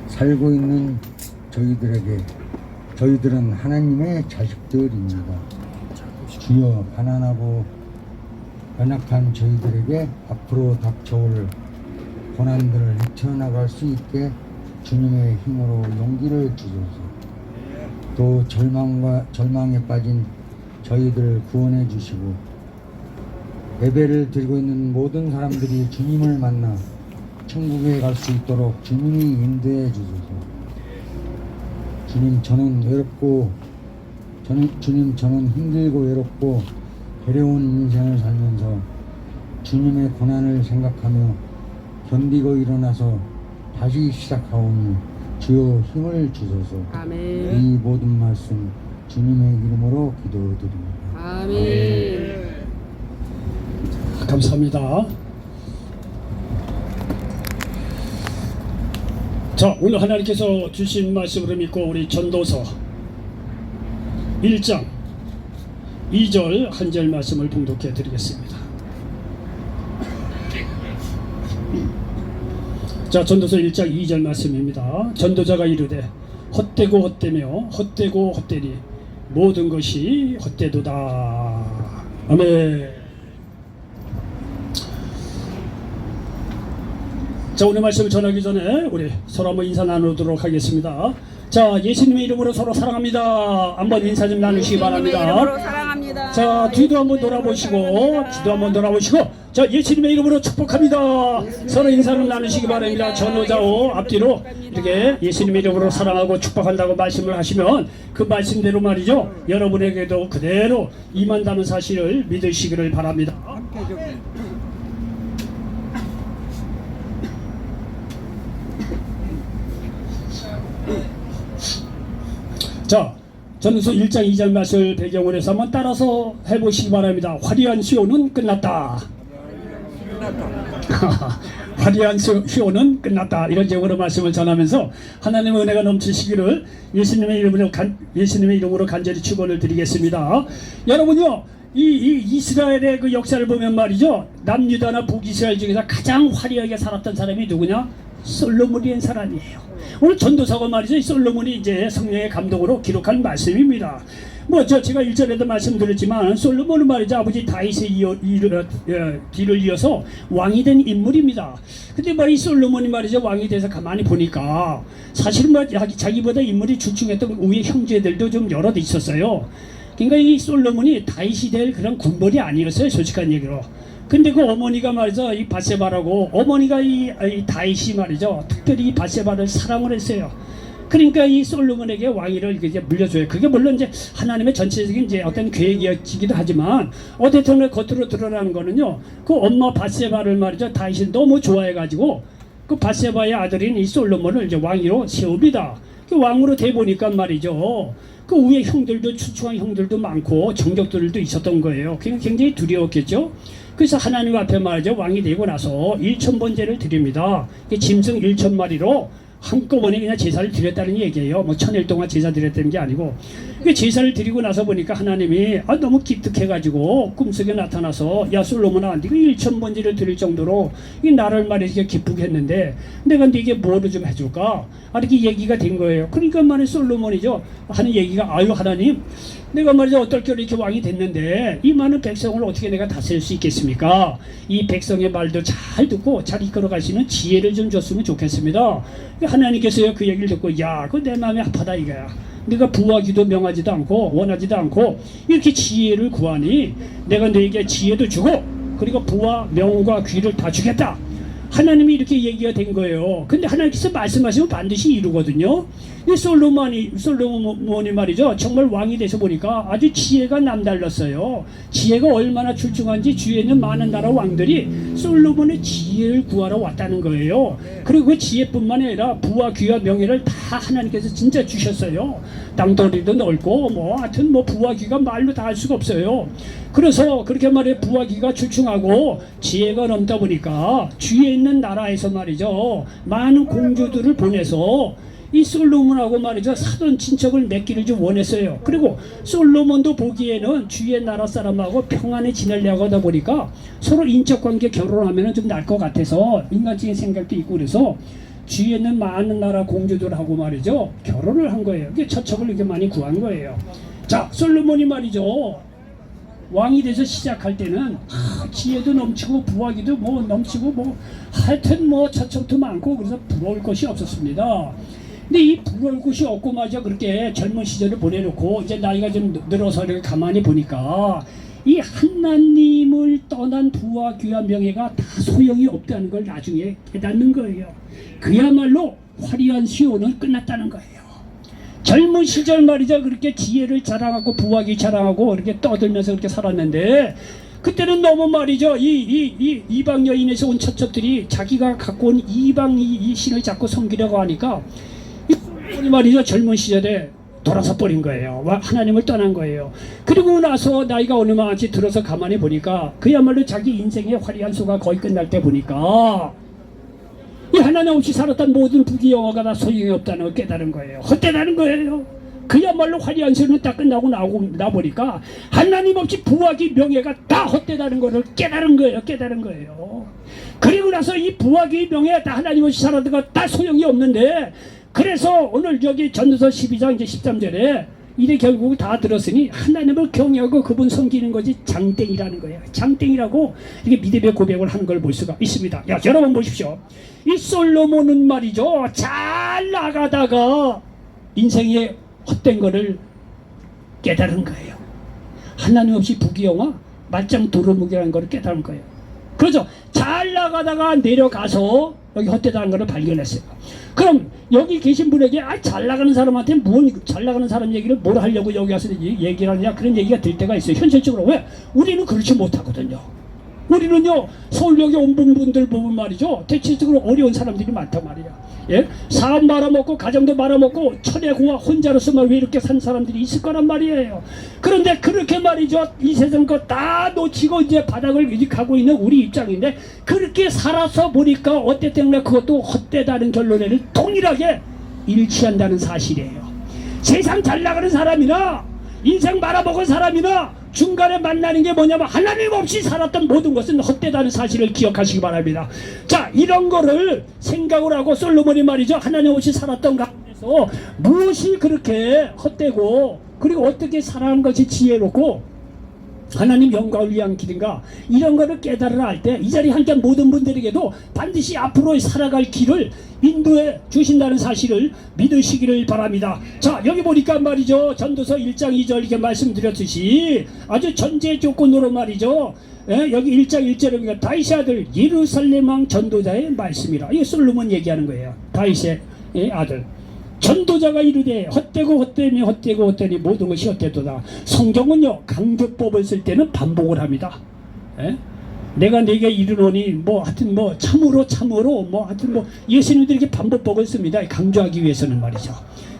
살고 있는 저희들에게 저희들은 하나님의 자식들입니다. 주여 가난하고 연약한 저희들에게 앞으로 닥쳐올 고난들을 헤쳐나갈 수 있게 주님의 힘으로 용기를 주소서. 또 절망에 빠진 저희들을 구원해 주시고 예배를 드리고 있는 모든 사람들이 주님을 만나 천국에 갈 수 있도록 주님이 인도해 주소서. 주님 저는 힘들고 외롭고 괴로운 인생을 살면서 주님의 고난을 생각하며 견디고 일어나서 다시 시작하오니 주여 힘을 주소서. 아멘. 이 모든 말씀 주님의 이름으로 기도드립니다. 아멘. 감사합니다. 자, 오늘 하나님께서 주신 말씀으로 믿고 우리 전도서 1장 2절 한 절 말씀을 봉독해 드리겠습니다. 자, 전도서 1장 2절 말씀입니다. 전도자가 이르되 헛되고 헛되며 헛되고 헛되니 모든 것이 헛되도다. 아멘. 자, 오늘 말씀을 전하기 전에 우리 서로 한번 인사 나누도록 하겠습니다. 자, 예수님의 이름으로 서로 사랑합니다. 한번 인사 좀 나누시기 바랍니다. 이름으로 사랑합니다. 자, 뒤도 한번 돌아보시고, 자, 예수님의 이름으로 축복합니다. 서로 인사를 나누시기 바랍니다. 전후좌우 앞뒤로 이렇게 예수님의 이름으로 사랑하고 축복한다고 말씀을 하시면 그 말씀대로 말이죠, 여러분에게도 그대로 임한다는 사실을 믿으시기를 바랍니다. 자, 전도서 1장 2절 말씀을 배경으로 해서 한번 따라서 해보시기 바랍니다. 화려한 수요는 끝났다. 화려한 수요는 끝났다. 이런 제목으로 말씀을 전하면서 하나님의 은혜가 넘치시기를 예수님의 이름으로 간절히 축원을 드리겠습니다. 여러분요, 이 이스라엘의 그 역사를 보면 말이죠, 남유다나 북이스라엘 중에서 가장 화려하게 살았던 사람이 누구냐? 솔로몬이라는 사람이에요. 오늘 전도서가 말이죠, 이 솔로몬이 이제 성령의 감동으로 기록한 말씀입니다. 제가 1절에도 말씀드렸지만 솔로몬은 말이죠, 아버지 다윗의 뒤를 이어서 왕이 된 인물입니다. 근데 이 솔로몬이 말이죠, 왕이 돼서 가만히 보니까 사실은 자기보다 인물이 출중했던 위의 형제들도 좀 여럿 있었어요. 그러니까 이 솔로몬이 다윗이 될 그런 군벌이 아니었어요, 솔직한 얘기로. 근데 그 어머니가 말이죠, 이 밧세바라고, 어머니가 이 다윗이 말이죠, 특별히 이 밧세바를 사랑을 했어요. 그러니까 이 솔로몬에게 왕위를 이제 물려줘요. 그게 물론 이제 하나님의 전체적인 이제 어떤 계획이기도 하지만, 어쨌든 겉으로 드러나는 거는요, 그 엄마 밧세바를 말이죠, 다윗이 너무 좋아해가지고 그 밧세바의 아들인 이 솔로몬을 이제 왕위로 세웁니다. 그 왕으로 돼 보니까 말이죠, 그 위에 형들도, 추추한 형들도 많고 정적들도 있었던 거예요. 굉장히 두려웠겠죠. 그래서 하나님 앞에 말이죠, 왕이 되고 나서 1,000번제를 드립니다. 짐승 1,000마리로 한꺼번에 그냥 제사를 드렸다는 얘기예요. 1,000일 동안 제사 드렸다는 게 아니고, 그 제사를 드리고 나서 보니까 하나님이 너무 기특해가지고 꿈속에 나타나서, 야 솔로몬아, 네가 1,000번제를 드릴 정도로 이 나를 말이죠 기쁘게 했는데 내가 네게 뭐를 좀 해줄까? 이렇게 얘기가 된 거예요. 그러니까 말이죠, 솔로몬이죠 하는 얘기가, 아유 하나님, 내가 말이죠 어떨 겨로 이렇게 왕이 됐는데 이 많은 백성을 어떻게 내가 다스릴 수 있겠습니까? 이 백성의 말도 잘 듣고 잘 이끌어 가시는 지혜를 좀 줬으면 좋겠습니다. 하나님께서요 그 얘기를 듣고, 야, 그 내 마음이 아프다 이거야. 네가 부하기도 명하지도 않고 원하지도 않고 이렇게 지혜를 구하니 내가 너에게 지혜도 주고 그리고 부와 명과 귀를 다 주겠다. 하나님이 이렇게 얘기가 된 거예요. 근데 하나님께서 말씀하시면 반드시 이루거든요. 이 솔로몬이 말이죠, 정말 왕이 돼서 보니까 아주 지혜가 남달랐어요. 지혜가 얼마나 출중한지 주위에 있는 많은 나라 왕들이 솔로몬의 지혜를 구하러 왔다는 거예요. 그리고 그 지혜뿐만 아니라 부와 귀와 명예를 다 하나님께서 진짜 주셨어요. 땅덩어리도 넓고 하여튼 부와 귀가 말로 다 할 수가 없어요. 그래서 그렇게 말해 부와 귀가 출중하고 지혜가 넘다 보니까 주위에 있는 나라에서 말이죠, 많은 공주들을 보내서 이 솔로몬하고 말이죠 사돈 친척을 맺기를 좀 원했어요. 그리고 솔로몬도 보기에는 주위의 나라 사람하고 평안히 지내려고 하다 보니까 서로 인척관계 결혼하면 좀 날 것 같아서 인간적인 생각도 있고, 그래서 주위에 있는 많은 나라 공주들하고 말이죠 결혼을 한 거예요. 이게 처첩을 이렇게 많이 구한 거예요. 자, 솔로몬이 말이죠 왕이 돼서 시작할 때는 지혜도 넘치고 부하기도 뭐 넘치고 뭐 하여튼 뭐 처첩도 많고 그래서 부러울 것이 없었습니다. 근데 이 부러울 것이 없고 마저 그렇게 젊은 시절을 보내놓고 이제 나이가 좀 늘어서 이렇게 가만히 보니까 이 하나님을 떠난 부와 귀한 명예가 다 소용이 없다는 걸 나중에 깨닫는 거예요. 그야말로 화려한 시온은 끝났다는 거예요. 젊은 시절 말이죠 그렇게 지혜를 자랑하고 부하기 자랑하고 이렇게 떠들면서 그렇게 살았는데 그때는 너무 말이죠 이 이방 여인에서 온 처첩들이 자기가 갖고 온 이방 이 신을 자꾸 섬기려고 하니까 이 말이죠 젊은 시절에 돌아서 버린 거예요. 하나님을 떠난 거예요. 그리고 나서 나이가 어느 만치 들어서 가만히 보니까 그야말로 자기 인생의 화려한 수가 거의 끝날 때 보니까 이 하나님 없이 살았던 모든 부귀영화가 다 소용이 없다는 걸 깨달은 거예요. 헛되다는 거예요. 그야말로 화려한 수는 다 끝나고 나보니까 하나님 없이 부하기 명예가 다 헛되다는 것을 깨달은 거예요. 깨달은 거예요. 그리고 나서 이 부하기 명예 다 하나님 없이 살았던 거 다 소용이 없는데 그래서 오늘 여기 전도서 12장 이제 13절에 이래 결국 다 들었으니 하나님을 경외하고 그분 섬기는 것이 장땡이라는 거예요. 장땡이라고 이게 믿음의 고백을 하는 걸 볼 수가 있습니다. 야, 여러분 보십시오. 이 솔로몬은 말이죠. 잘 나가다가 인생의 헛된 거를 깨달은 거예요. 하나님 없이 부귀영화 말짱 도루묵이라는 걸 깨달은 거예요. 그렇죠. 잘 나가다가 내려가서 여기 헛되다는 것을 발견했어요. 그럼 여기 계신 분에게 잘 나가는 사람한테 잘 나가는 사람 얘기를 뭘 하려고 여기 와서 얘기를 하느냐 그런 얘기가 될 때가 있어요. 현실적으로. 왜? 우리는 그렇지 못하거든요. 우리는요 서울역에 온 분들 보면 말이죠 대체적으로 어려운 사람들이 많단 말이야. 예? 사업 말아먹고 가정도 말아먹고 천혜고와 혼자로서만 왜 이렇게 산 사람들이 있을 거란 말이에요. 그런데 그렇게 말이죠 이 세상 거 다 놓치고 이제 바닥을 가고 있는 우리 입장인데 그렇게 살아서 보니까 어쨌든 그것도 헛되다는 결론에는 동일하게 일치한다는 사실이에요. 세상 잘 나가는 사람이나 인생 말아먹은 사람이나 중간에 만나는 게 뭐냐면 하나님 없이 살았던 모든 것은 헛되다는 사실을 기억하시기 바랍니다. 자, 이런 거를 생각을 하고 솔로몬이 말이죠 하나님 없이 살았던 가운데서 무엇이 그렇게 헛되고 그리고 어떻게 살아가는 것이 지혜롭고 하나님 영광을 위한 길인가 이런 거를 깨달으라 할 때 이 자리에 함께 모든 분들에게도 반드시 앞으로 살아갈 길을 인도해 주신다는 사실을 믿으시기를 바랍니다. 자, 여기 보니까 말이죠 전도서 1장 2절 이렇게 말씀드렸듯이 아주 전제 조건으로 말이죠 여기 1장 1절에 다윗의 아들 예루살렘 왕 전도자의 말씀이라. 이게 솔로몬 얘기하는 거예요. 다윗의 아들 전도자가 이르되 헛되고 헛되니 헛되고 헛되니 모든 것이 헛되도다. 성경은요 강조법을 쓸 때는 반복을 합니다. 내가 네게 이르노니 뭐 하여튼 뭐 참으로 뭐 하여튼 뭐 예수님들이 이렇게 반복법을 씁니다. 강조하기 위해서는 말이죠.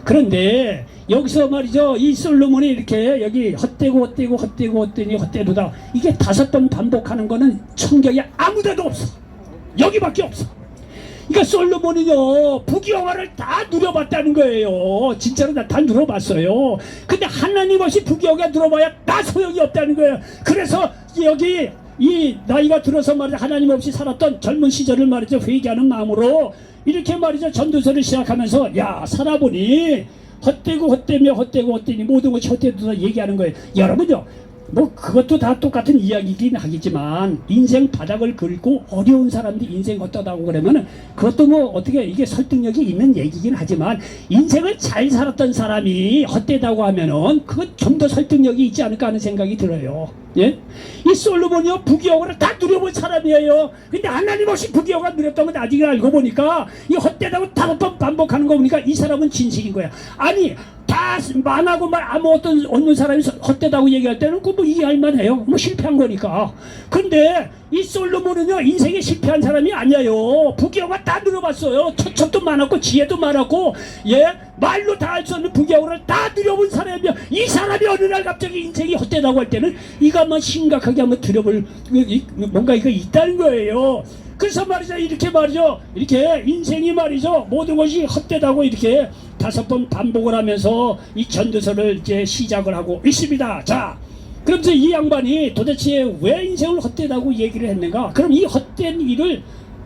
그런데 여기서 말이죠 이 솔로몬이 이렇게 여기 헛되고 헛되고 헛되고 헛되니 헛되도다 이게 5번 반복하는 거는 성경에 아무데도 없어. 여기밖에 없어. 그러니까 솔로몬은요 부귀영화를 다 누려봤다는 거예요. 진짜로 다 누려봤어요. 근데 하나님 없이 부귀영화 누려봐야 다 소용이 없다는 거예요. 그래서 여기 이 나이가 들어서 말이죠 하나님 없이 살았던 젊은 시절을 말이죠 회개하는 마음으로 이렇게 말이죠 전도서를 시작하면서 야 살아보니 헛되고 헛되며 헛되고 헛되니 모든 것이 헛되다 얘기하는 거예요. 여러분요 뭐 그것도 다 똑같은 이야기긴 하겠지만 인생 바닥을 긁고 어려운 사람들이 인생 헛되다고 그러면은 그것도 뭐 어떻게 이게 설득력이 있는 얘기긴 하지만 인생을 잘 살았던 사람이 헛되다고 하면은 그건 좀 더 설득력이 있지 않을까 하는 생각이 들어요. 예? 이 솔로몬이요 부귀영화를 다 누려본 사람이에요. 근데 하나님 없이 부귀영화 누렸던 건 나중에 알고 보니까 이 헛되다고 5번 반복하는 거 보니까 이 사람은 진실인 거야. 아니 다 만하고 말 아무것도 없는 사람이 헛되다고 얘기할 때는 그 뭐 이해할 만해요. 뭐 실패한 거니까. 근데 이 솔로몬은요 인생에 실패한 사람이 아니에요. 부귀영화 다 누려봤어요. 처첩도 많았고 지혜도 많았고 말로 다 할 수 없는 부귀영화를 다 누려본 사람이야. 이 사람이 어느 날 갑자기 인생이 헛되다고 할 때는 이거 한번 심각하게 한번 들여볼 뭔가 이거 있다는 거예요. 그래서 말이죠 이렇게 말이죠 이렇게 인생이 말이죠 모든 것이 헛되다고 이렇게 5번 반복을 하면서 이 전도서를 이제 시작을 하고 있습니다. 자, 그러면서 이 양반이 도대체 왜 인생을 헛되다고 얘기를 했는가? 그럼 이 헛된 일을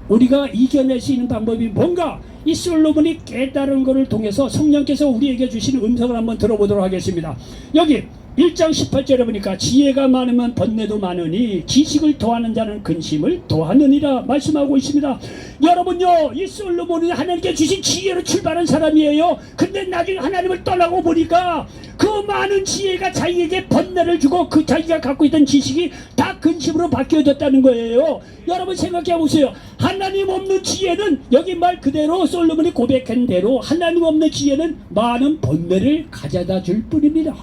우리가 이겨낼 수 있는 방법이 뭔가? 이 솔로몬이 깨달은 것을 통해서 성령께서 우리에게 주신 음성을 한번 들어보도록 하겠습니다. 여기 1장 18절에 보니까 지혜가 많으면 번뇌도 많으니 지식을 더하는 자는 근심을 더하느니라 말씀하고 있습니다. 여러분요, 이 솔로몬은 하나님께 주신 지혜로 출발한 사람이에요. 근데 나중에 하나님을 떠나고 보니까 그 많은 지혜가 자기에게 번뇌를 주고 그 자기가 갖고 있던 지식이 다 근심으로 바뀌어졌다는 거예요. 여러분 생각해 보세요. 하나님 없는 지혜는, 여기 말 그대로 솔로몬이 고백한 대로 하나님 없는 지혜는 많은 번뇌를 가져다 줄 뿐입니다.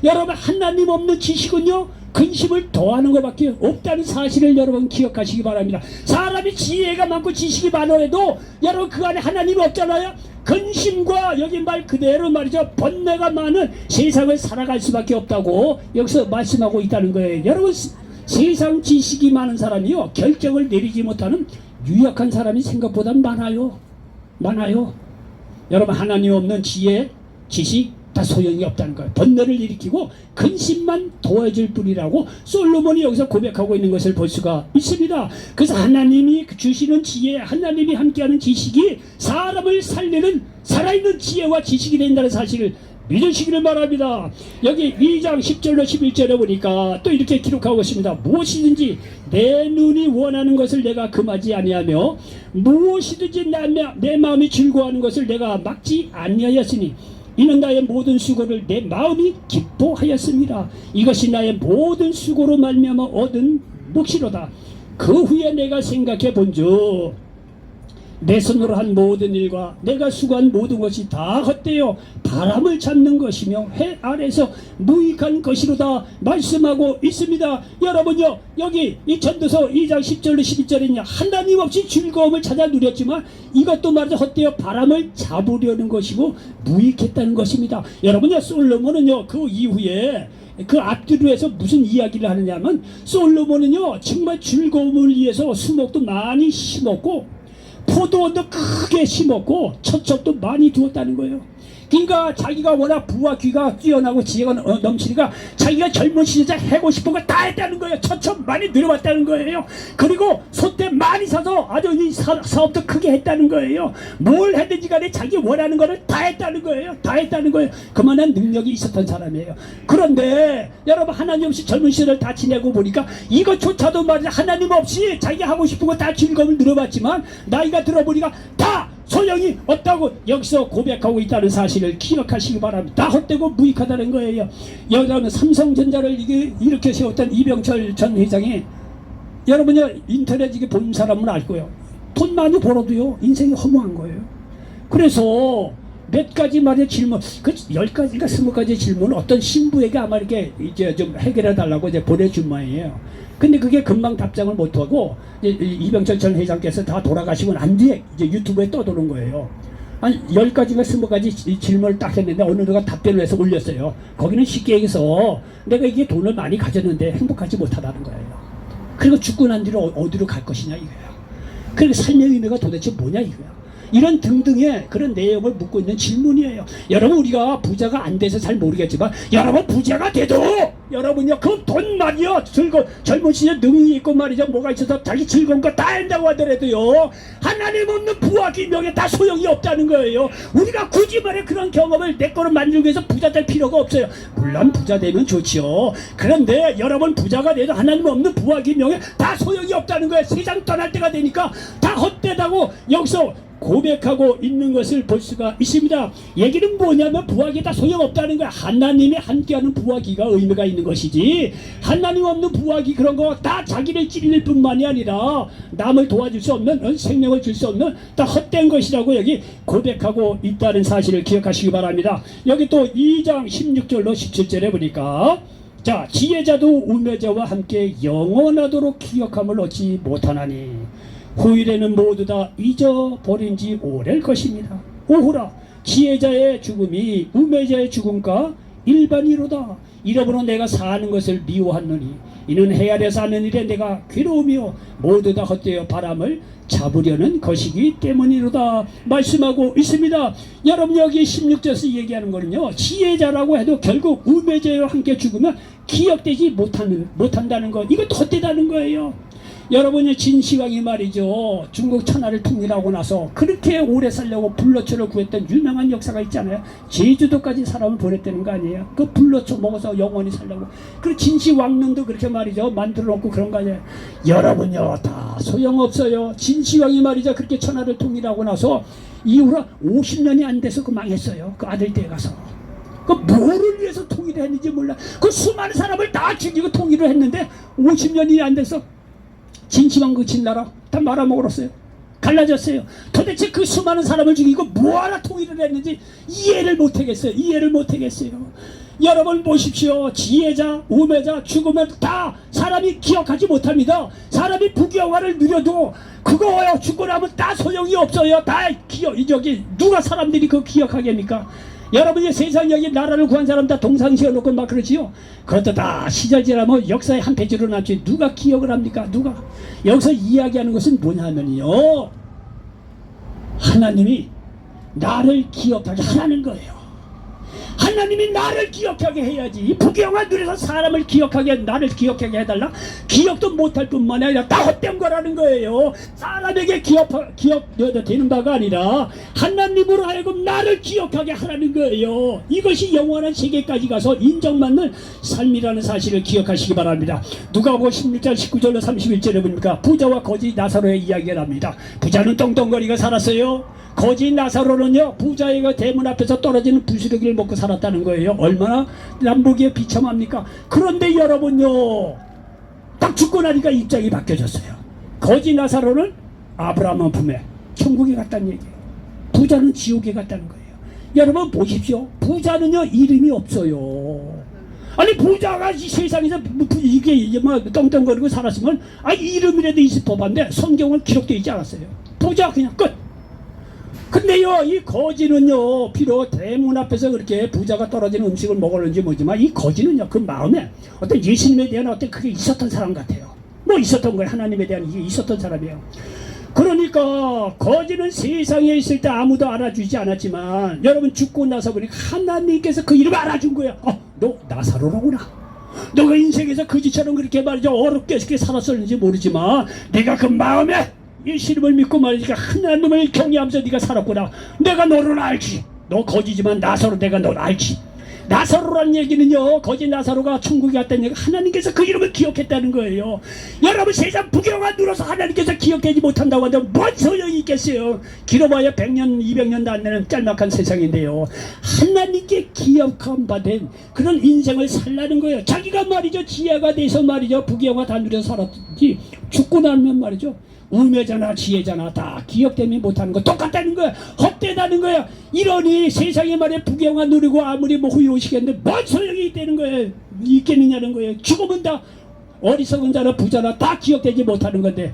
여러분, 하나님 없는 지식은요, 근심을 더하는 것밖에 없다는 사실을 여러분 기억하시기 바랍니다. 사람이 지혜가 많고 지식이 많아도 여러분 그 안에 하나님이 없잖아요. 근심과 여기 말 그대로 말이죠, 번뇌가 많은 세상을 살아갈 수밖에 없다고 여기서 말씀하고 있다는 거예요. 여러분, 세상 지식이 많은 사람이요, 결정을 내리지 못하는 유약한 사람이 생각보다 많아요. 여러분, 하나님 없는 지혜, 지식 다 소용이 없다는 거예요. 번뇌를 일으키고 근심만 더해줄 뿐이라고 솔로몬이 여기서 고백하고 있는 것을 볼 수가 있습니다. 그래서 하나님이 주시는 지혜, 하나님이 함께하는 지식이 사람을 살리는 살아있는 지혜와 지식이 된다는 사실을 믿으시기를 바랍니다. 여기 2장 10절로 11절에 보니까 또 이렇게 기록하고 있습니다. 무엇이든지 내 눈이 원하는 것을 내가 금하지 아니하며 무엇이든지 내 마음이 즐거워하는 것을 내가 막지 아니하였으니 이는 나의 모든 수고를 내 마음이 기뻐하였습니다. 이것이 나의 모든 수고로 말미암아 얻은 몫이로다. 그 후에 내가 생각해 본즉 내 손으로 한 모든 일과 내가 수고한 모든 것이 다 헛되어 바람을 잡는 것이며 해 아래서 무익한 것이로다 말씀하고 있습니다. 여러분요, 여기 이 전도서 2장 10절로 11절에는요, 하나님 없이 즐거움을 찾아 누렸지만 이것도 말이죠, 헛되어 바람을 잡으려는 것이고 무익했다는 것입니다. 여러분요, 솔로몬은요, 그 이후에 그 앞뒤로 해서 무슨 이야기를 하느냐면, 솔로몬은요 정말 즐거움을 위해서 수목도 많이 심었고 포도원도 크게 심었고 첩첩도 많이 두었다는 거예요. 그러니까 자기가 워낙 부와 귀가 뛰어나고 지혜가 넘치니까 자기가 젊은 시절 하고 싶은 거 다 했다는 거예요. 첩첩 많이 늘어왔다는 거예요. 그리고 소떼 많이 사서 아주 이 사업도 크게 했다는 거예요. 뭘 했든지 간에 자기 원하는 거를 다 했다는 거예요. 그만한 능력이 있었던 사람이에요. 그런데 여러분, 하나님 없이 젊은 시절을 다 지내고 보니까 이것조차도 말이야, 하나님 없이 자기 하고 싶은 거 다 즐거움을 늘어봤지만 나이가 들어보니까 다 소용이 없다고 여기서 고백하고 있다는 사실을 기억하시기 바랍니다. 다 헛되고 무익하다는 거예요. 여러분, 삼성전자를 이렇게 세웠던 이병철 전 회장이, 여러분이 인터넷 이게 본 사람은 알 거예요. 돈 많이 벌어도요 인생이 허무한 거예요. 그래서 몇 가지 말의 질문, 그 10가지인가 20가지 질문을 어떤 신부에게 아마 이렇게 이제 좀 해결해 달라고 이제 보내준 모양이에요. 근데 그게 금방 답장을 못하고 이병철 전 회장께서 다 돌아가시고 난 뒤에 이제 유튜브에 떠도는 거예요. 한 10가지가 20가지 질문을 딱 했는데 어느 누가 답변을 해서 올렸어요. 거기는 쉽게 얘기해서 내가 이게 돈을 많이 가졌는데 행복하지 못하다는 거예요. 그리고 죽고 난 뒤로 어디로 갈 것이냐 이거예요. 그리고 삶의 의미가 도대체 뭐냐 이거예요. 이런 등등의 그런 내용을 묻고 있는 질문이에요. 여러분, 우리가 부자가 안 돼서 잘 모르겠지만 여러분, 부자가 돼도 여러분요, 그 돈 말이요, 젊은 시절 능력이 있고 말이죠, 뭐가 있어서 자기 즐거운 거 다 한다고 하더라도요, 하나님 없는 부와 기명에 다 소용이 없다는 거예요. 우리가 굳이 말해 그런 경험을 내 거로 만들기 위해서 부자 될 필요가 없어요. 물론 부자 되면 좋지요. 그런데 여러분, 부자가 돼도 하나님 없는 부와 기명에 다 소용이 없다는 거예요. 세상 떠날 때가 되니까 다 헛되다고 여기서 고백하고 있는 것을 볼 수가 있습니다. 얘기는 뭐냐면 부하기 다 소용없다는 거야. 하나님이 함께하는 부하기가 의미가 있는 것이지, 하나님 없는 부하기 그런 거 다 자기를 찔릴 뿐만이 아니라 남을 도와줄 수 없는, 생명을 줄 수 없는 다 헛된 것이라고 여기 고백하고 있다는 사실을 기억하시기 바랍니다. 여기 또 2장 16절로 17절에 보니까, 자, 지혜자도 우매자와 함께 영원하도록 기억함을 얻지 못하나니 후일에는 모두 다 잊어버린 지 오래일 것입니다. 오호라, 지혜자의 죽음이 우매자의 죽음과 일반이로다. 이러므로 내가 사는 것을 미워하노니 이는 해 아래서 하는 일에 내가 괴로우며 모두 다 헛되어 바람을 잡으려는 것이기 때문이로다 말씀하고 있습니다. 여러분, 여기 16절에서 얘기하는 거는요, 지혜자라고 해도 결국 우매자와 함께 죽으면 기억되지 못한다는 것, 이것도 헛되다는 거예요. 여러분이 진시황이 말이죠. 중국 천하를 통일하고 나서 그렇게 오래 살려고 불로초를 구했던 유명한 역사가 있잖아요. 제주도까지 사람을 보냈다는 거 아니에요. 그 불로초 먹어서 영원히 살려고. 그 진시황릉도 그렇게 말이죠. 만들어 놓고 그런 거 아니에요. 여러분요, 다 소용없어요. 진시황이 말이죠. 그렇게 천하를 통일하고 나서 이후로 50년이 안 돼서 그 망했어요. 그 아들 댁에 가서. 그 뭐를 위해서 통일을 했는지 몰라. 그 수많은 사람을 다 죽이고 통일을 했는데 50년이 안 돼서 진시황 그 진나라 다 말아먹었어요. 갈라졌어요. 도대체 그 수많은 사람을 죽이고 뭐하러 통일을 했는지 이해를 못하겠어요. 이해를 못하겠어요. 여러분 보십시오. 지혜자, 우매자 죽으면 다 사람이 기억하지 못합니다. 사람이 부귀영화를 누려도 그거요 죽고 나면 다 소용이 없어요. 다 저기 누가 사람들이 그거 기억하게 합니까? 여러분이 세상 여기 나라를 구한 사람 다 동상시켜 놓고 막 그러지요. 그것도 다 시절 지나면 역사의 한 페이지로 남지. 누가 기억을 합니까? 누가? 여기서 이야기하는 것은 뭐냐면요, 하나님이 나를 기억하게 하라는 거예요. 하나님이 나를 기억하게 해야지. 부귀영화 누려서 사람을 기억하게, 나를 기억하게 해달라? 기억도 못할 뿐만 아니라 다 헛된 거라는 거예요. 사람에게 기억되어도 되는 바가 아니라 하나님으로 하여금 나를 기억하게 하라는 거예요. 이것이 영원한 세계까지 가서 인정받는 삶이라는 사실을 기억하시기 바랍니다. 누가복음 16장 19절로 31절에 보니까 부자와 거지 나사로의 이야기를 합니다. 부자는 떵떵거리가 살았어요. 거지 나사로는요, 부자의 그 대문 앞에서 떨어지는 부스러기를 먹고 살았다는 거예요. 얼마나 남보기에 비참합니까? 그런데 여러분요, 딱 죽고 나니까 입장이 바뀌어졌어요. 거지 나사로는 아브라함 품에 천국에 갔다는 얘기예요. 부자는 지옥에 갔다는 거예요. 여러분 보십시오. 부자는요 이름이 없어요. 아니 부자가 이 세상에서 이게 뭐 떵떵거리고 살았으면 이름이라도 있을 법한데 성경은 기록되어 있지 않았어요. 부자 그냥 끝. 근데요, 이 거지는요, 비록 대문 앞에서 그렇게 부자가 떨어지는 음식을 먹었는지 뭐지만, 이 거지는요, 그 마음에 어떤 예수님에 대한 어떤 그게 있었던 사람 같아요. 뭐 있었던 거예요. 하나님에 대한 이게 있었던 사람이에요. 그러니까 거지는 세상에 있을 때 아무도 알아주지 않았지만, 여러분 죽고 나서 보니까 하나님께서 그 이름을 알아준 거예요. 너 나사로라구나. 너가 인생에서 거지처럼 그렇게 말이죠, 어렵게 살았었는지 모르지만, 내가 그 마음에 예수님을 믿고 말이니까 하나님을 경외하면서 네가 살았구나. 내가 너를 알지. 너 거지지만 나사로 내가 너를 알지. 나사로라는 얘기는요, 거지 나사로가 천국에 갔다는 얘기가 하나님께서 그 이름을 기억했다는 거예요. 여러분 세상 부귀영화 누려서 하나님께서 기억되지 못한다고 한다면 뭔 소용이 있겠어요. 길어봐야 100년 200년도 안 되는 짤막한 세상인데요, 하나님께 기억함 받은 그런 인생을 살라는 거예요. 자기가 말이죠 지혜가 돼서 말이죠 부귀영화 다 누려서 살았지, 죽고 나면 말이죠 우매자나 지혜자나 다 기억되지 못하는 거 똑같다는 거야. 헛되다는 거야. 이러니 세상에 말에 부귀영화 누리고 아무리 뭐 후유오시겠는데 뭔 소용이 있다는 거예요. 있겠느냐는 거예요. 죽으면 다 어리석은 자나 부자나 다 기억되지 못하는 건데,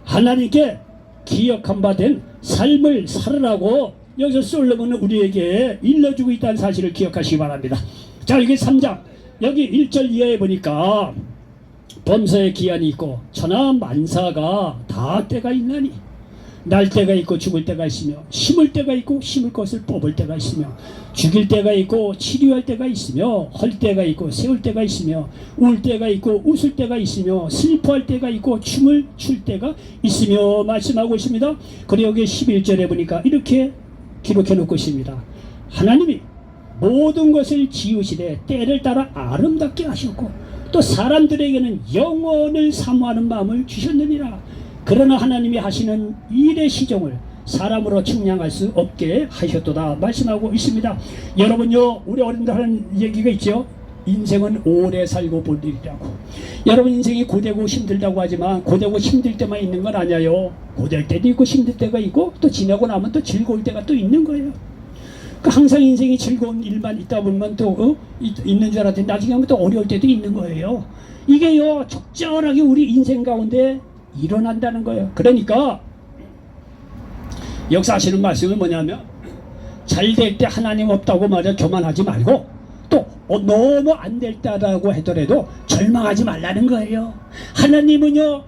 하나님께 기억함 받은 삶을 살으라고 여기서 솔로몬은 우리에게 일러주고 있다는 사실을 기억하시기 바랍니다. 자, 여기 3장 여기 1절 이하에 보니까 범사의 기한이 있고 천하 만사가 다 때가 있나니, 날 때가 있고 죽을 때가 있으며, 심을 때가 있고 심을 것을 뽑을 때가 있으며, 죽일 때가 있고 치료할 때가 있으며, 헐 때가 있고 세울 때가 있으며, 울 때가 있고 웃을 때가 있으며, 슬퍼할 때가 있고 춤을 출 때가 있으며 말씀하고 있습니다. 그리고 여기 11절에 보니까 이렇게 기록해 놓고 있습니다. 하나님이 모든 것을 지으시되 때를 따라 아름답게 하셨고 또 사람들에게는 영원을 사모하는 마음을 주셨느니라. 그러나 하나님이 하시는 일의 시종을 사람으로 측량할 수 없게 하셨도다 말씀하고 있습니다. 여러분요, 우리 어른들 하는 얘기가 있죠. 인생은 오래 살고 볼 일이라고. 여러분 인생이 고되고 힘들다고 하지만 고되고 힘들 때만 있는 건 아니에요. 고될 때도 있고 힘들 때가 있고 또 지나고 나면 또 즐거울 때가 또 있는 거예요. 항상 인생이 즐거운 일만 있다 보면 또 있는 줄 알았더니 나중에 하면 또 어려울 때도 있는 거예요. 이게요 적절하게 우리 인생 가운데 일어난다는 거예요. 그러니까 역사하시는 말씀은 뭐냐면, 잘 될 때 하나님 없다고 말해 교만하지 말고, 또 너무 안 될 때라고 하더라도 절망하지 말라는 거예요. 하나님은요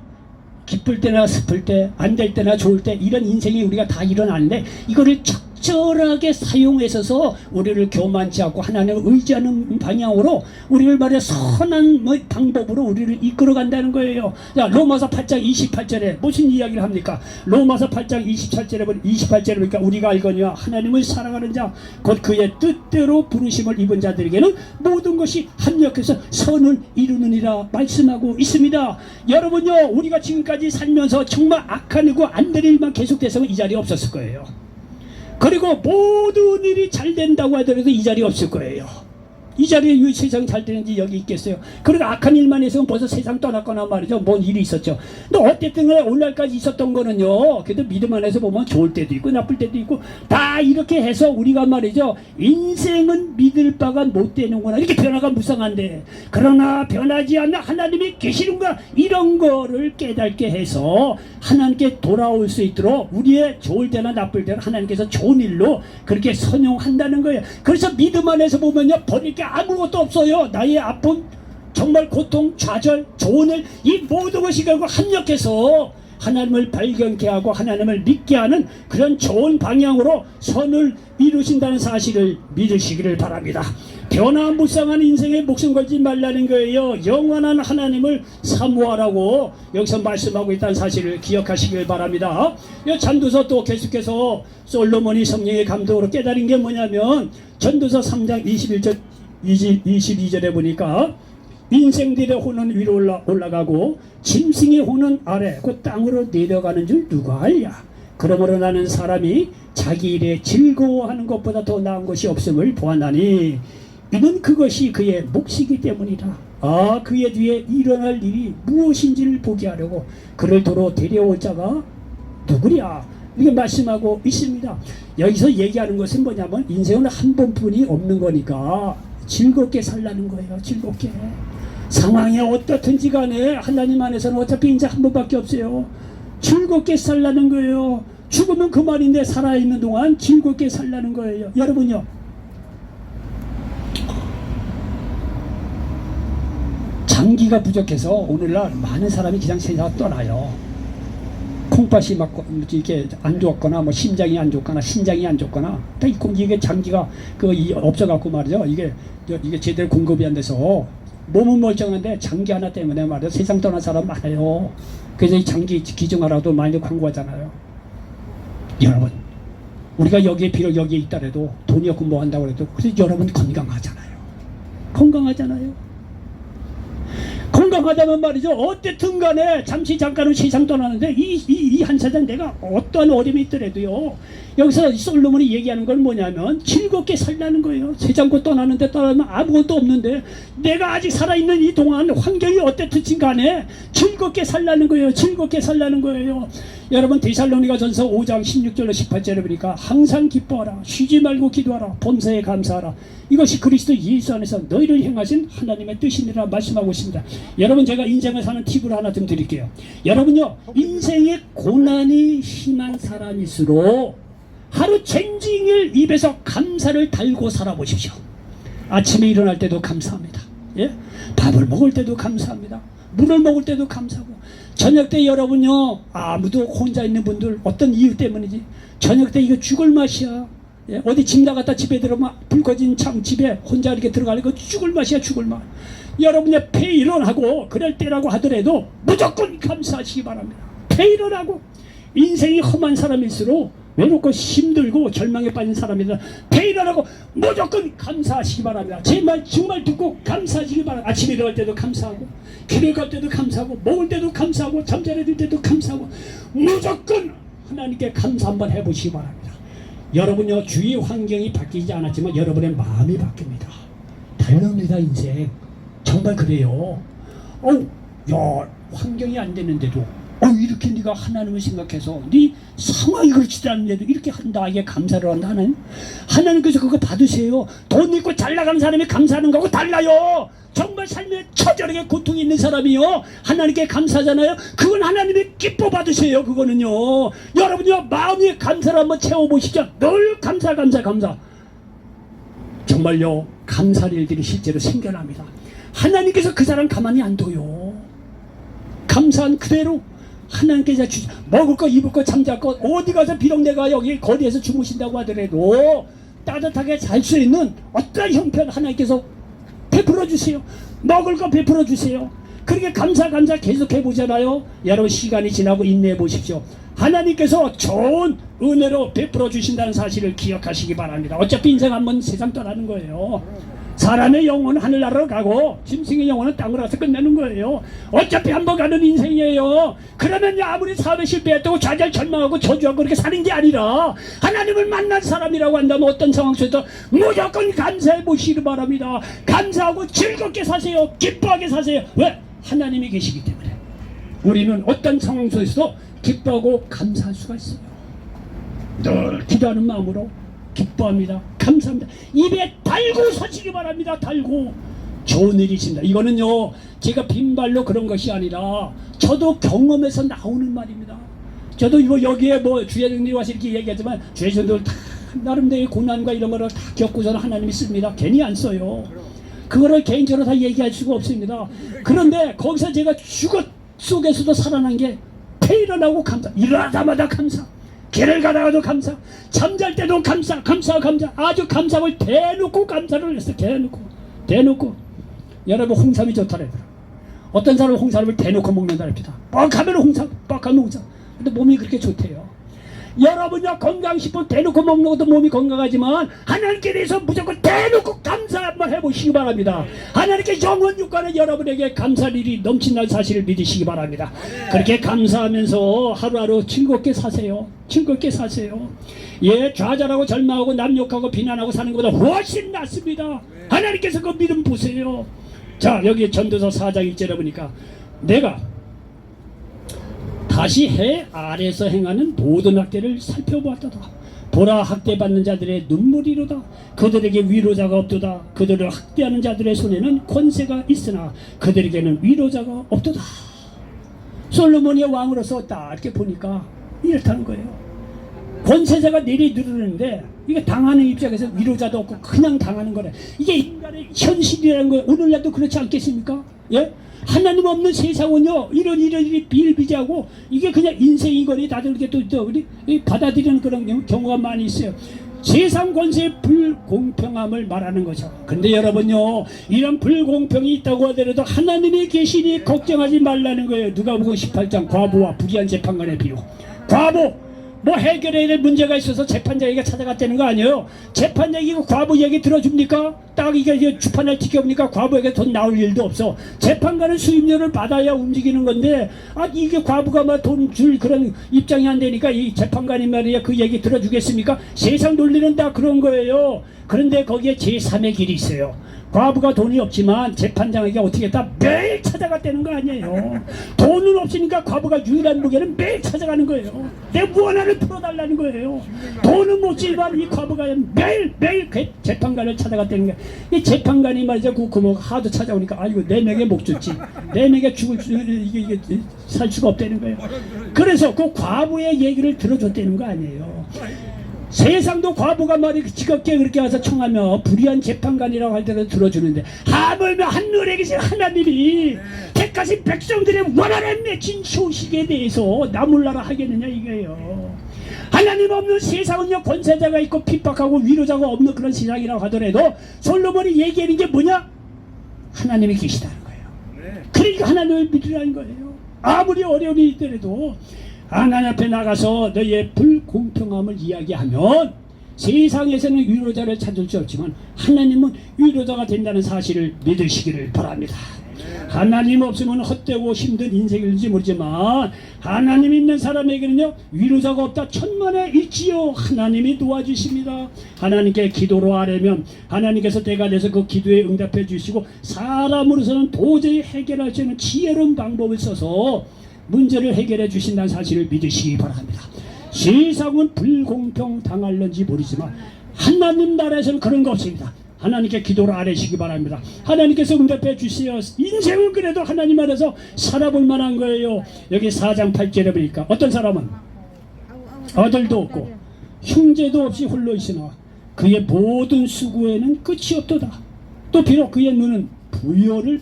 기쁠 때나 슬플 때, 안 될 때나 좋을 때 이런 인생이 우리가 다 일어나는데 이거를 적절하게 사용해서 우리를 교만치 않고 하나님을 의지하는 방향으로 우리를 말해 선한 방법으로 우리를 이끌어 간다는 거예요. 자, 로마서 8장 28절에 무슨 이야기를 합니까? 로마서 8장 28절에 보니까 우리가 알거니와 하나님을 사랑하는 자 곧 그의 뜻대로 부르심을 입은 자들에게는 모든 것이 합력해서 선을 이루느니라 말씀하고 있습니다. 여러분요, 우리가 지금까지 살면서 정말 악한 일과 안 될 일만 계속돼서 이 자리에 없었을 거예요. 그리고 모든 일이 잘 된다고 하더라도 이 자리에 없을 거예요. 이 자리에 왜 세상 잘 되는지 여기 있겠어요? 그러니까 악한 일만 해서 벌써 세상 떠났거나 말이죠. 뭔 일이 있었죠. 근데 어쨌든 오늘날까지 있었던 거는요, 그래도 믿음 안에서 보면 좋을 때도 있고 나쁠 때도 있고 다 이렇게 해서 우리가 말이죠, 인생은 믿을 바가 못 되는구나, 이렇게 변화가 무쌍한데, 그러나 변하지 않는 하나님이 계시는가, 이런 거를 깨닫게 해서 하나님께 돌아올 수 있도록 우리의 좋을 때나 나쁠 때나 하나님께서 좋은 일로 그렇게 선용한다는 거예요. 그래서 믿음 안에서 보면요, 버릴 게 아무것도 없어요. 나의 아픔, 정말 고통, 좌절, 좋은 일, 이 모든 것이 결국 합력해서 하나님을 발견케 하고 하나님을 믿게 하는 그런 좋은 방향으로 선을 이루신다는 사실을 믿으시기를 바랍니다. 변화무쌍한 인생에 목숨 걸지 말라는 거예요. 영원한 하나님을 사모하라고 여기서 말씀하고 있다는 사실을 기억하시길 바랍니다. 이 전도서 또 계속해서 솔로몬이 성령의 감동으로 깨달은 게 뭐냐면, 전도서 3장 22절에 보니까 인생들의 혼은 위로 올라가고 짐승의 혼은 아래 그 땅으로 내려가는 줄 누가 알랴. 그러므로 나는 사람이 자기 일에 즐거워하는 것보다 더 나은 것이 없음을 보았나니 이는 그것이 그의 몫이기 때문이다. 아, 그의 뒤에 일어날 일이 무엇인지를 보게 하려고 그를 도로 데려올 자가 누구랴, 이렇게 말씀하고 있습니다. 여기서 얘기하는 것은 뭐냐면 인생은 한 번뿐이 없는 거니까 즐겁게 살라는 거예요. 즐겁게. 상황이 어떻든지 간에 하나님 안에서는 어차피 이제 한 번밖에 없어요. 즐겁게 살라는 거예요. 죽으면 그만인데 살아있는 동안 즐겁게 살라는 거예요. 여러분요, 장기가 부족해서 오늘날 많은 사람이 그냥 세상 떠나요. 콩팥이 막 이렇게 안 좋거나 뭐 심장이 안 좋거나 신장이 안 좋거나 이게 장기가 없어갖고 말이죠. 이게 제대로 공급이 안 돼서 몸은 멀쩡한데 장기 하나 때문에 말이죠, 세상 떠난 사람 많아요. 그래서 이 장기 기증하라도 많이 광고하잖아요. 여러분, 우리가 여기에 비록 여기에 있더라도 돈이 없고 뭐 한다고 해도 그래서 여러분 건강하잖아요. 건강하다면 말이죠, 어쨌든 간에 잠깐은 세상 떠나는데 이 한 사장 내가 어떠한 어려움이 있더라도요, 여기서 솔로몬이 얘기하는 건 뭐냐면 즐겁게 살라는 거예요. 세상고 떠나면 아무것도 없는데 내가 아직 살아있는 이 동안 환경이 어땠든 간에 즐겁게 살라는 거예요. 즐겁게 살라는 거예요. 여러분, 데살로니가전서 5장 16절로 18절에 보니까 항상 기뻐하라, 쉬지 말고 기도하라, 범사에 감사하라, 이것이 그리스도 예수 안에서 너희를 행하신 하나님의 뜻이니라 말씀하고 있습니다. 여러분, 제가 인생을 사는 팁을 하나 좀 드릴게요. 여러분요, 인생에 고난이 심한 사람일수록 하루 종일 입에서 감사를 달고 살아보십시오. 아침에 일어날 때도 감사합니다. 예? 밥을 먹을 때도 감사합니다. 물을 먹을 때도 감사하고, 저녁 때 여러분요, 아무도 혼자 있는 분들 어떤 이유 때문이지 저녁 때 이거 죽을 맛이야. 예? 어디 집 나갔다 집에 들어오면 불 꺼진 집에 혼자 이렇게 들어가니까 죽을 맛이야, 죽을 맛. 여러분의 폐일원하고 그럴 때라고 하더라도 무조건 감사하시기 바랍니다. 폐일원하고 인생이 험한 사람일수록 외롭고 힘들고 절망에 빠진 사람이라 폐일원하고 무조건 감사하시기 바랍니다. 제 말 정말 듣고 감사하시기 바랍니다. 아침에 일어날 때도 감사하고, 길을 갈 때도 감사하고, 먹을 때도 감사하고, 잠자리 들 때도 감사하고, 무조건 하나님께 감사 한번 해보시기 바랍니다. 여러분요, 주위 환경이 바뀌지 않았지만 여러분의 마음이 바뀝니다. 다릅니다, 인생. 정말 그래요. 야, 환경이 안 되는데도 이렇게 네가 하나님을 생각해서 네 상황이 그렇지도 않은데도 이렇게 나에게 감사를 한다. 하나님께서 그거 받으세요. 돈 있고 잘 나가는 사람이 감사하는 거하고 달라요. 정말 삶에 처절하게 고통이 있는 사람이요, 하나님께 감사하잖아요. 그건 하나님이 기뻐 받으세요. 그거는요, 여러분요, 마음에 감사를 한번 채워보시죠. 늘 감사. 정말요, 감사할 일들이 실제로 생겨납니다. 하나님께서 그 사람 가만히 안 둬요. 감사한 그대로 하나님께서 먹을 거 입을 거 잠잘 거 어디 가서 비록 내가 여기 거리에서 주무신다고 하더라도 따뜻하게 잘 수 있는 어떤 형편 하나님께서 베풀어 주세요. 먹을 거 베풀어 주세요. 그렇게 감사 계속 해보잖아요. 여러분 시간이 지나고 인내해 보십시오. 하나님께서 좋은 은혜로 베풀어 주신다는 사실을 기억하시기 바랍니다. 어차피 인생 한번 세상 떠나는 거예요. 사람의 영혼은 하늘나라로 가고 짐승의 영혼은 땅으로 가서 끝내는 거예요. 어차피 한번 가는 인생이에요. 그러면 아무리 사업에 실패했다고 좌절 절망하고 저주하고 그렇게 사는 게 아니라 하나님을 만난 사람이라고 한다면 어떤 상황 속에서 무조건 감사해 보시기 바랍니다. 감사하고 즐겁게 사세요. 기뻐하게 사세요. 왜? 하나님이 계시기 때문에. 우리는 어떤 상황 속에서도 기뻐하고 감사할 수가 있어요. 늘 기도하는 마음으로 기뻐합니다. 감사합니다. 입에 달고 서시기 바랍니다. 달고 좋은 일이 있습니다. 이거는요 제가 빈발로 그런 것이 아니라 저도 경험에서 나오는 말입니다. 저도 이거 여기에 뭐 주회장님이 와서 이렇게 얘기하지만 주회장들 다 나름대로 고난과 이런 거를 다 겪고서는 하나님이 씁니다. 괜히 안 써요. 그거를 개인적으로 다 얘기할 수가 없습니다. 그런데 거기서 제가 죽어 속에서도 살아난 게 일어나고 감사, 일어나자마자 감사, 길을 가다가도 감사, 잠잘 때도 감사, 아주 감사를 대놓고 감사를 했어요. 대놓고. 여러분 홍삼이 좋다래더라. 어떤 사람은 홍삼을 대놓고 먹는다랍니다. 뻑하면 홍삼. 근데 몸이 그렇게 좋대요. 여러분요 건강식품 대놓고 먹는 것도 몸이 건강하지만 하나님께 대해서 무조건 대놓고 감사 한번 해보시기 바랍니다. 하나님께 영원 육관에 여러분에게 감사할 일이 넘친다는 사실을 믿으시기 바랍니다. 그렇게 감사하면서 하루하루 즐겁게 사세요. 예, 좌절하고 절망하고 남 욕하고 비난하고 사는 것보다 훨씬 낫습니다. 하나님께서 그 믿음 보세요. 자, 여기 전도서 4장 1절에 보니까 내가 다시 해 아래에서 행하는 모든 학대를 살펴보았도다. 보라, 학대받는 자들의 눈물이로다. 그들에게 위로자가 없도다. 그들을 학대하는 자들의 손에는 권세가 있으나 그들에게는 위로자가 없도다. 솔로몬이 왕으로서 딱 이렇게 보니까 이렇다는 거예요. 권세자가 내리누르는데 이게 당하는 입장에서 위로자도 없고 그냥 당하는 거래. 이게 인간의 현실이라는 거예요. 오늘날도 그렇지 않겠습니까? 예? 하나님 없는 세상은요 이런 일이 비일비재하고 이게 그냥 인생이거니 다들 이렇게 또 우리 받아들이는 그런 경우가 많이 있어요. 세상 권세의 불공평함을 말하는 거죠. 근데 여러분요 이런 불공평이 있다고 하더라도 하나님이 계시니 걱정하지 말라는 거예요. 누가복음 18장 과부와 불의한 재판관의 비유. 과부 뭐 해결해야 될 문제가 있어서 재판장에게 찾아갔다는 거 아니에요. 재판장이 과부 얘기 들어줍니까? 딱 이게 주판을 지켜보니까 과부에게 돈 나올 일도 없어. 재판관은 수임료를 받아야 움직이는 건데 이게 과부가 막 돈 줄 그런 입장이 안 되니까 이 재판관이 말이야 그 얘기 들어주겠습니까? 세상 논리는 다 그런 거예요. 그런데 거기에 제3의 길이 있어요. 과부가 돈이 없지만 재판장에게 어떻게 했다? 매일 찾아갔다는 거 아니에요. 돈은 없으니까 과부가 유일한 무게는 매일 찾아가는 거예요. 내 무언하를 풀어달라는 거예요. 돈은 못 지만 이 과부가 매일 재판관을 찾아갔다는 거예요. 이 재판관이 말이죠 그 하도 찾아오니까 아이고 내 명예 목 줬지. 내 명예 죽을 이게 살 수가 없다는 거예요. 그래서 그 과부의 얘기를 들어줬다는 거 아니에요. 세상도 과부가 말이 지겹게 그렇게 와서 청하며 불의한 재판관이라고 할 때도 들어주는데 하물며 하늘에 계신 하나님이 택하신 백성들의 원한에 맺힌 소식에 대해서 나몰라라 하겠느냐 이거예요. 하나님 없는 세상은요 권세자가 있고 핍박하고 위로자가 없는 그런 세상이라고 하더라도 솔로몬이 얘기하는 게 뭐냐? 하나님이 계시다는 거예요. 그러니까 하나님을 믿으라는 거예요. 아무리 어려움이 있더라도 하나님 앞에 나가서 너의 불공평함을 이야기하면 세상에서는 위로자를 찾을 수 없지만 하나님은 위로자가 된다는 사실을 믿으시기를 바랍니다. 하나님 없으면 헛되고 힘든 인생일지 모르지만 하나님 있는 사람에게는요 위로자가 없다 천만에 있지요. 하나님이 도와주십니다. 하나님께 기도로 하려면 하나님께서 때가 돼서 그 기도에 응답해 주시고 사람으로서는 도저히 해결할 수 있는 지혜로운 방법을 써서 문제를 해결해 주신다는 사실을 믿으시기 바랍니다. 세상은 불공평 당할는지 모르지만 하나님 나라에서는 그런 거 없습니다. 하나님께 기도를 아뢰시기 바랍니다. 하나님께서 응답해 주시어 인생은 그래도 하나님 안에서 살아볼 만한 거예요. 여기 4장 8절에 보니까 어떤 사람은 아들도 없고 형제도 없이 홀로 있으나 그의 모든 수고에는 끝이 없도다. 또 비록 그의 눈은 부여를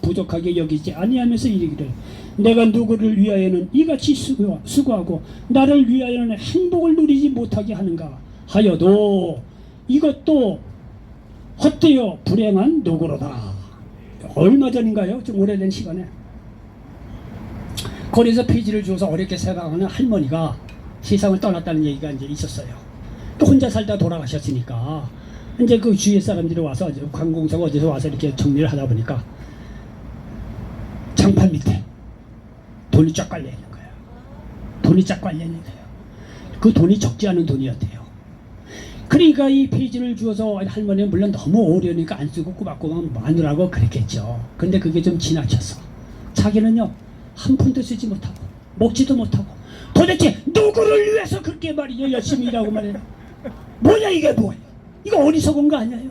부족하게 여기지 아니하면서 이르기를 내가 누구를 위하여는 이같이 수고하고 나를 위하여는 행복을 누리지 못하게 하는가 하여도 이것도 헛되어 불행한 노고로다. 얼마 전인가요? 좀 오래된 시간에 거리에서 페이지를 주어서 어렵게 생각하는 할머니가 세상을 떠났다는 얘기가 이제 있었어요. 또 혼자 살다 돌아가셨으니까 이제 그 주위에 사람들이 와서 관공서가 어디서 와서 이렇게 정리를 하다 보니까 장판 밑에 돈이 쫙 깔려 있는 거예요. 돈이 쫙 깔려 있는 거예요. 그 돈이 적지 않은 돈이었대요. 그러니까 이 페이지를 주어서 할머니는 물론 너무 어려우니까 안 쓰고 꼬박꼬박 마누라고 그랬겠죠. 근데 그게 좀 지나쳤어. 자기는요 한 푼도 쓰지 못하고 먹지도 못하고 도대체 누구를 위해서 그렇게 말이죠 열심히 일하고 말이야. 뭐냐 이게 뭐야. 이거 어리석은 거 아니에요?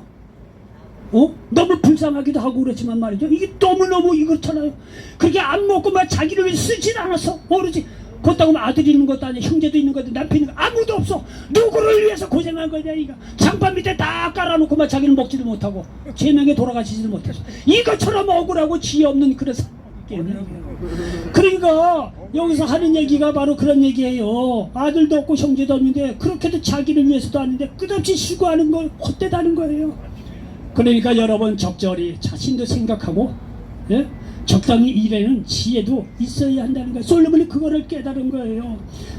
너무 불쌍하기도 하고 그렇지만 말이죠. 이게 너무너무 이렇잖아요. 그렇게 안 먹고 막 자기를 위해 쓰진 않았어. 모르지. 그렇다고 아들이 있는 것도 아니야. 형제도 있는 것도 남편이 있는 거 아무도 없어. 누구를 위해서 고생한 거냐 이거. 장판 밑에 다 깔아놓고 막 자기는 먹지도 못하고 제 명에 돌아가지지도 못해서 이것처럼 억울하고 지혜 없는 그런 그러니까 여기서 하는 얘기가 바로 그런 얘기예요. 아들도 없고 형제도 없는데 그렇게도 자기를 위해서도 아닌데 끝없이 수고하는 걸 헛되다는 거예요. 그러니까 여러분 적절히 자신도 생각하고 적당히 일에는 지혜도 있어야 한다는 거예요. 솔로몬이 그거를 깨달은 거예요.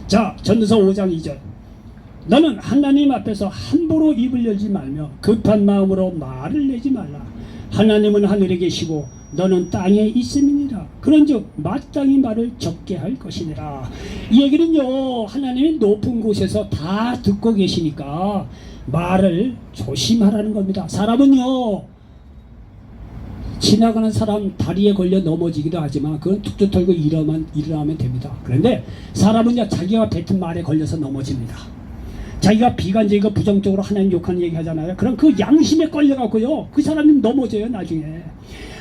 자, 전도서 5장 2절 너는 하나님 앞에서 함부로 입을 열지 말며 급한 마음으로 말을 내지 말라. 하나님은 하늘에 계시고 너는 땅에 있음이니라. 그런즉 마땅히 말을 적게 할 것이니라. 이 얘기는요 하나님이 높은 곳에서 다 듣고 계시니까 말을 조심하라는 겁니다. 사람은요 지나가는 사람 다리에 걸려 넘어지기도 하지만 그건 툭툭 털고 일어나면 됩니다. 그런데 사람은요 자기가 뱉은 말에 걸려서 넘어집니다. 자기가 비관적이고 부정적으로 하나님 욕하는 얘기 하잖아요. 그럼 그 양심에 걸려갖고요 그 사람이 넘어져요 나중에.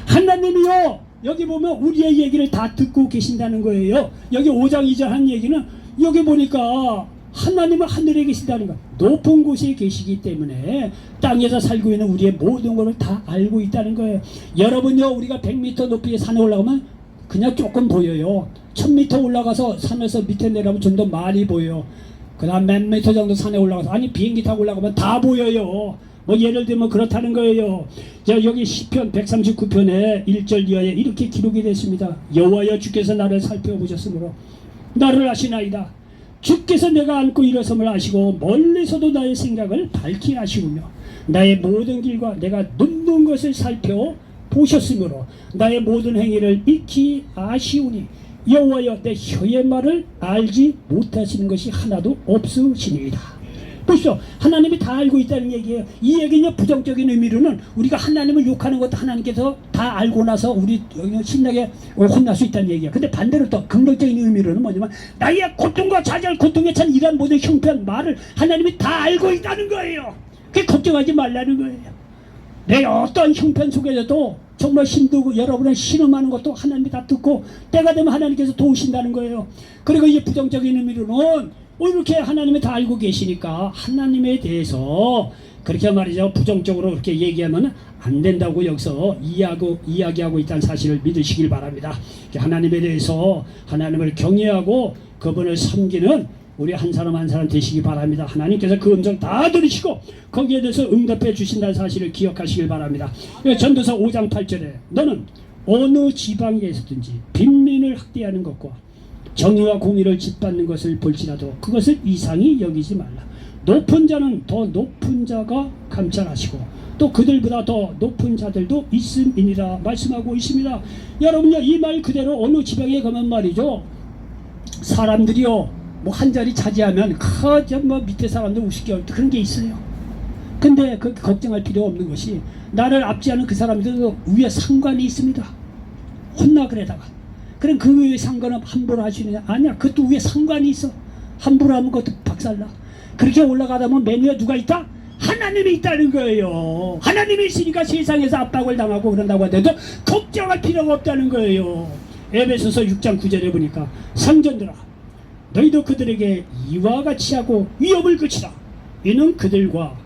하나님이요 여기 보면 우리의 얘기를 다 듣고 계신다는 거예요. 여기 5장 2절 한 얘기는 여기 보니까 하나님은 하늘에 계신다는 거, 높은 곳에 계시기 때문에 땅에서 살고 있는 우리의 모든 것을 다 알고 있다는 거예요. 여러분요 우리가 100m 높이의 산에 올라가면 그냥 조금 보여요. 1000m 올라가서 산에서 밑에 내려가면 좀 더 많이 보여요. 그 다음 몇 미터 정도 산에 올라가서 아니 비행기 타고 올라가면 다 보여요. 뭐 예를 들면 그렇다는 거예요. 자 여기 시편 139편에 1절 이하에 이렇게 기록이 됐습니다. 여호와여 주께서 나를 살펴보셨으므로 나를 아시나이다. 주께서 내가 앉고 일어섬을 아시고 멀리서도 나의 생각을 밝히 아시우며 나의 모든 길과 내가 눕는 것을 살펴보셨으므로 나의 모든 행위를 익히 아시우니 여호와여 내 혀의 말을 알지 못하시는 것이 하나도 없으시니이다. 보시죠. 하나님이 다 알고 있다는 얘기예요. 이 얘기는 부정적인 의미로는 우리가 하나님을 욕하는 것도 하나님께서 다 알고 나서 우리 신나게 혼날 수 있다는 얘기예요. 근데 반대로 또 긍정적인 의미로는 뭐냐면 나의 고통과 좌절 고통에 찬 이러한 모든 형편 말을 하나님이 다 알고 있다는 거예요. 그게 걱정하지 말라는 거예요. 내 어떤 형편 속에서도 정말 힘들고 여러분의 신음하는 것도 하나님이 다 듣고 때가 되면 하나님께서 도우신다는 거예요. 그리고 이 부정적인 의미로는 이렇게 하나님이 다 알고 계시니까 하나님에 대해서 그렇게 말이죠 부정적으로 그렇게 얘기하면 안 된다고 여기서 이야기하고 있다는 사실을 믿으시길 바랍니다. 하나님에 대해서 하나님을 경외하고 그분을 섬기는 우리 한 사람 한 사람 되시기 바랍니다. 하나님께서 그 음성 다 들으시고 거기에 대해서 응답해 주신다는 사실을 기억하시길 바랍니다. 전도서 5장 8절에 너는 어느 지방에 있었든지 빈민을 학대하는 것과 정의와 공의를 짓밟는 것을 볼지라도 그것을 이상히 여기지 말라. 높은 자는 더 높은 자가 감찰하시고 또 그들보다 더 높은 자들도 있음이니라 말씀하고 있습니다. 여러분요 이 말 그대로 어느 지방에 가면 말이죠 사람들이요 뭐 한 자리 차지하면 뭐 밑에 사람들 우습게 할 때 그런 게 있어요. 근데 그 걱정할 필요 없는 것이 나를 압제하는 그 사람들도 위에 상관이 있습니다. 혼나 그래다가 그럼 그 위에 상관은 함부로 할 수 있느냐? 아니야. 그것도 위에 상관이 있어. 함부로 하면 그것도 박살나. 그렇게 올라가다 보면 맨 위에 누가 있다? 하나님이 있다는 거예요. 하나님이 있으니까 세상에서 압박을 당하고 그런다고 하는데도 걱정할 필요가 없다는 거예요. 에베소서 6장 9절에 보니까 상전들아 너희도 그들에게 이와 같이 하고 위협을 그치라. 이는 그들과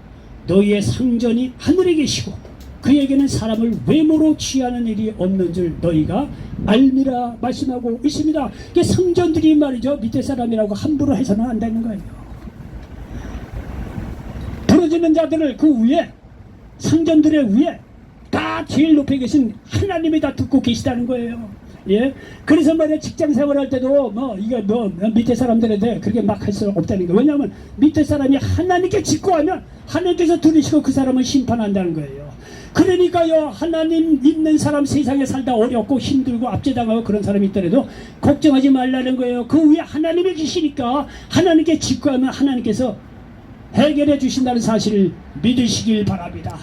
너희의 상전이 하늘에 계시고 그에게는 사람을 외모로 취하는 일이 없는 줄 너희가 알미라 말씀하고 있습니다. 이게 성전들이 말이죠, 밑에 사람이라고 함부로 해서는 안 되는 거예요. 부러지는 자들을 그 위에, 성전들의 위에 다 제일 높이 계신 하나님이 다 듣고 계시다는 거예요. 예, 그래서 말이야, 직장 생활할 때도 이게 밑에 사람들한테 그렇게 막 할 수 없다는 거예요. 왜냐하면 밑에 사람이 하나님께 직고하면 하나님께서 들으시고 그 사람을 심판한다는 거예요. 그러니까요, 하나님 있는 사람, 세상에 살다 어렵고 힘들고 압제당하고 그런 사람이 있더라도 걱정하지 말라는 거예요. 그 위에 하나님이 계시니까 하나님께 직고하면 하나님께서 해결해 주신다는 사실을 믿으시길 바랍니다.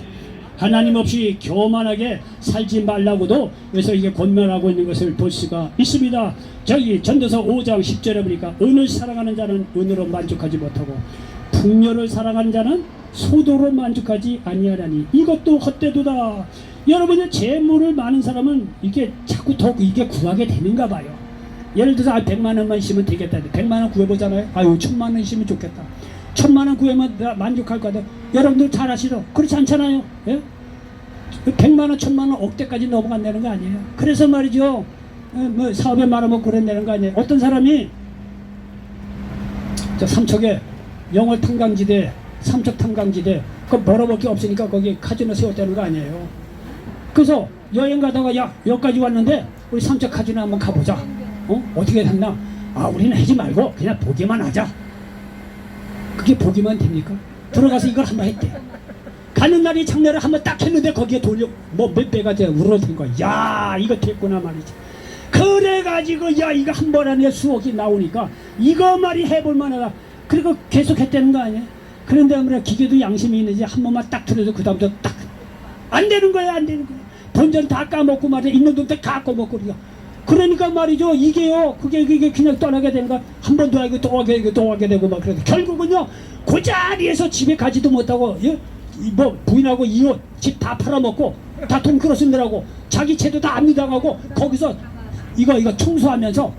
하나님 없이 교만하게 살지 말라고도 그래서 이게 권면하고 있는 것을 볼 수가 있습니다. 저기 전도서 5장 10절에 보니까 은을 사랑하는 자는 은으로 만족하지 못하고 풍요를 사랑하는 자는 소도로 만족하지 아니하나니 이것도 헛되도다. 여러분의 재물을 많은 사람은 이게 자꾸 더 이게 구하게 되는가 봐요. 예를 들어서 100만 원만 있으면 되겠다. 100만 원 구해보잖아요. 아유 1000만 원 있으면 좋겠다. 1000만 원 구하면 만족할 것 같아요. 여러분들 잘 아시죠? 그렇지 않잖아요. 예? 100만 원, 1000만 원, 억대까지 넘어간다는 거 아니에요. 그래서 말이죠, 사업에 말아먹고 그런다는 거 아니에요. 어떤 사람이 저 삼척에 영월 탄광지대, 삼척 탄광지대 그 벌어볼 게 없으니까 거기 카지노 세웠다는 거 아니에요. 그래서 여행 가다가 야 여기까지 왔는데 우리 삼척 카지노 한번 가보자. 어떻게 됐나? 아 우리는 하지 말고 그냥 보기만 하자. 그게 보기만 됩니까? 들어가서 이걸 한번 했대. 가는 날이 장례를 한번 딱 했는데 거기에 돌려 몇 배가 돼 우러든 거야. 야 이거 됐구나 말이지. 그래가지고 야 이거 한 번 안에 수억이 나오니까 이거 말이 해볼 만하다. 그리고 계속 했다는 거 아니야? 그런데 아무래도 기계도 양심이 있는지 한 번만 딱 들어도 그 다음부터 딱 안 되는 거야, 안 되는 거야. 본전 다 까먹고 말이야. 있는 돈도 다 까먹고 그러니까 말이죠. 이게요, 그게 그냥 떠나게 되는 거야. 한 번 더 하고 또 하게 되고 막 그래도 결국은요 그 자리에서 집에 가지도 못하고 부인하고 이웃 집 다 팔아먹고 다 돈 끌어 쓰느라고 자기 채도 다 압류당하고 거기서 이거 청소하면서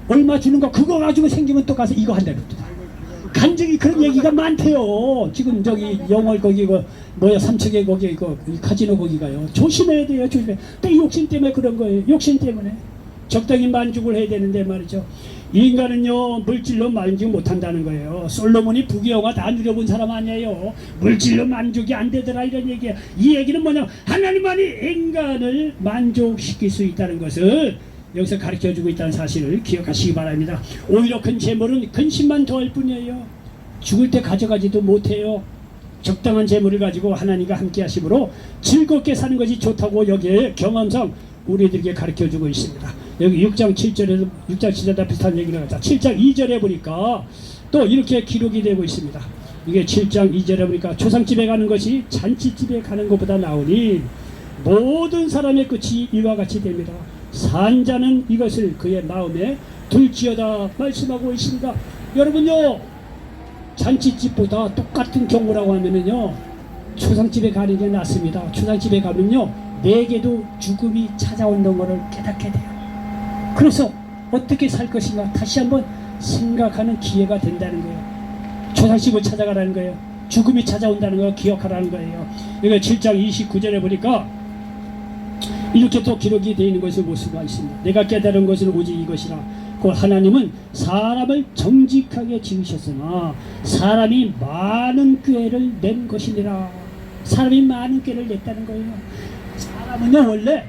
얼마 주는 거 그거 가지고 생기면 또 가서 이거 한다는 거죠. 간증이 그런 얘기가 많대요. 지금 저기 영월 거기 삼척에 거기 카지노 거기가요. 조심해야 돼요. 조심해. 또 욕심 때문에 그런 거예요. 욕심 때문에 적당히 만족을 해야 되는데 말이죠. 인간은요 물질로 만족 못한다는 거예요. 솔로몬이 부귀영화 다 누려본 사람 아니에요. 물질로 만족이 안 되더라 이런 얘기예요. 이 얘기는 뭐냐, 하나님만이 인간을 만족시킬 수 있다는 것을 여기서 가르쳐주고 있다는 사실을 기억하시기 바랍니다. 오히려 큰 재물은 근심만 더할 뿐이에요. 죽을 때 가져가지도 못해요. 적당한 재물을 가지고 하나님과 함께 하심으로 즐겁게 사는 것이 좋다고 여기에 경험상 우리들에게 가르쳐주고 있습니다. 여기 6장 7절에다 비슷한 얘기를 하자. 7장 2절에 보니까 또 이렇게 기록이 되고 있습니다. 이게 7장 2절에 보니까 조상집에 가는 것이 잔치집에 가는 것보다 나으니 모든 사람의 끝이 이와 같이 됩니다. 산자는 이것을 그의 마음에 둘지어다 말씀하고 있습니다. 여러분요 잔치집보다 똑같은 경우라고 하면은요 초상집에 가는 게 낫습니다. 초상집에 가면요 내게도 죽음이 찾아온다는 것을 깨닫게 돼요. 그래서 어떻게 살 것인가 다시 한번 생각하는 기회가 된다는 거예요. 초상집을 찾아가라는 거예요. 죽음이 찾아온다는 걸 기억하라는 거예요. 이거 7장 29절에 보니까 이렇게 또 기록이 되어 있는 것을 볼 수가 있습니다. 내가 깨달은 것은 오직 이것이라. 그 하나님은 사람을 정직하게 지으셨으나 사람이 많은 꾀를 낸 것이니라. 사람이 많은 꾀를 냈다는 거예요. 사람은요 원래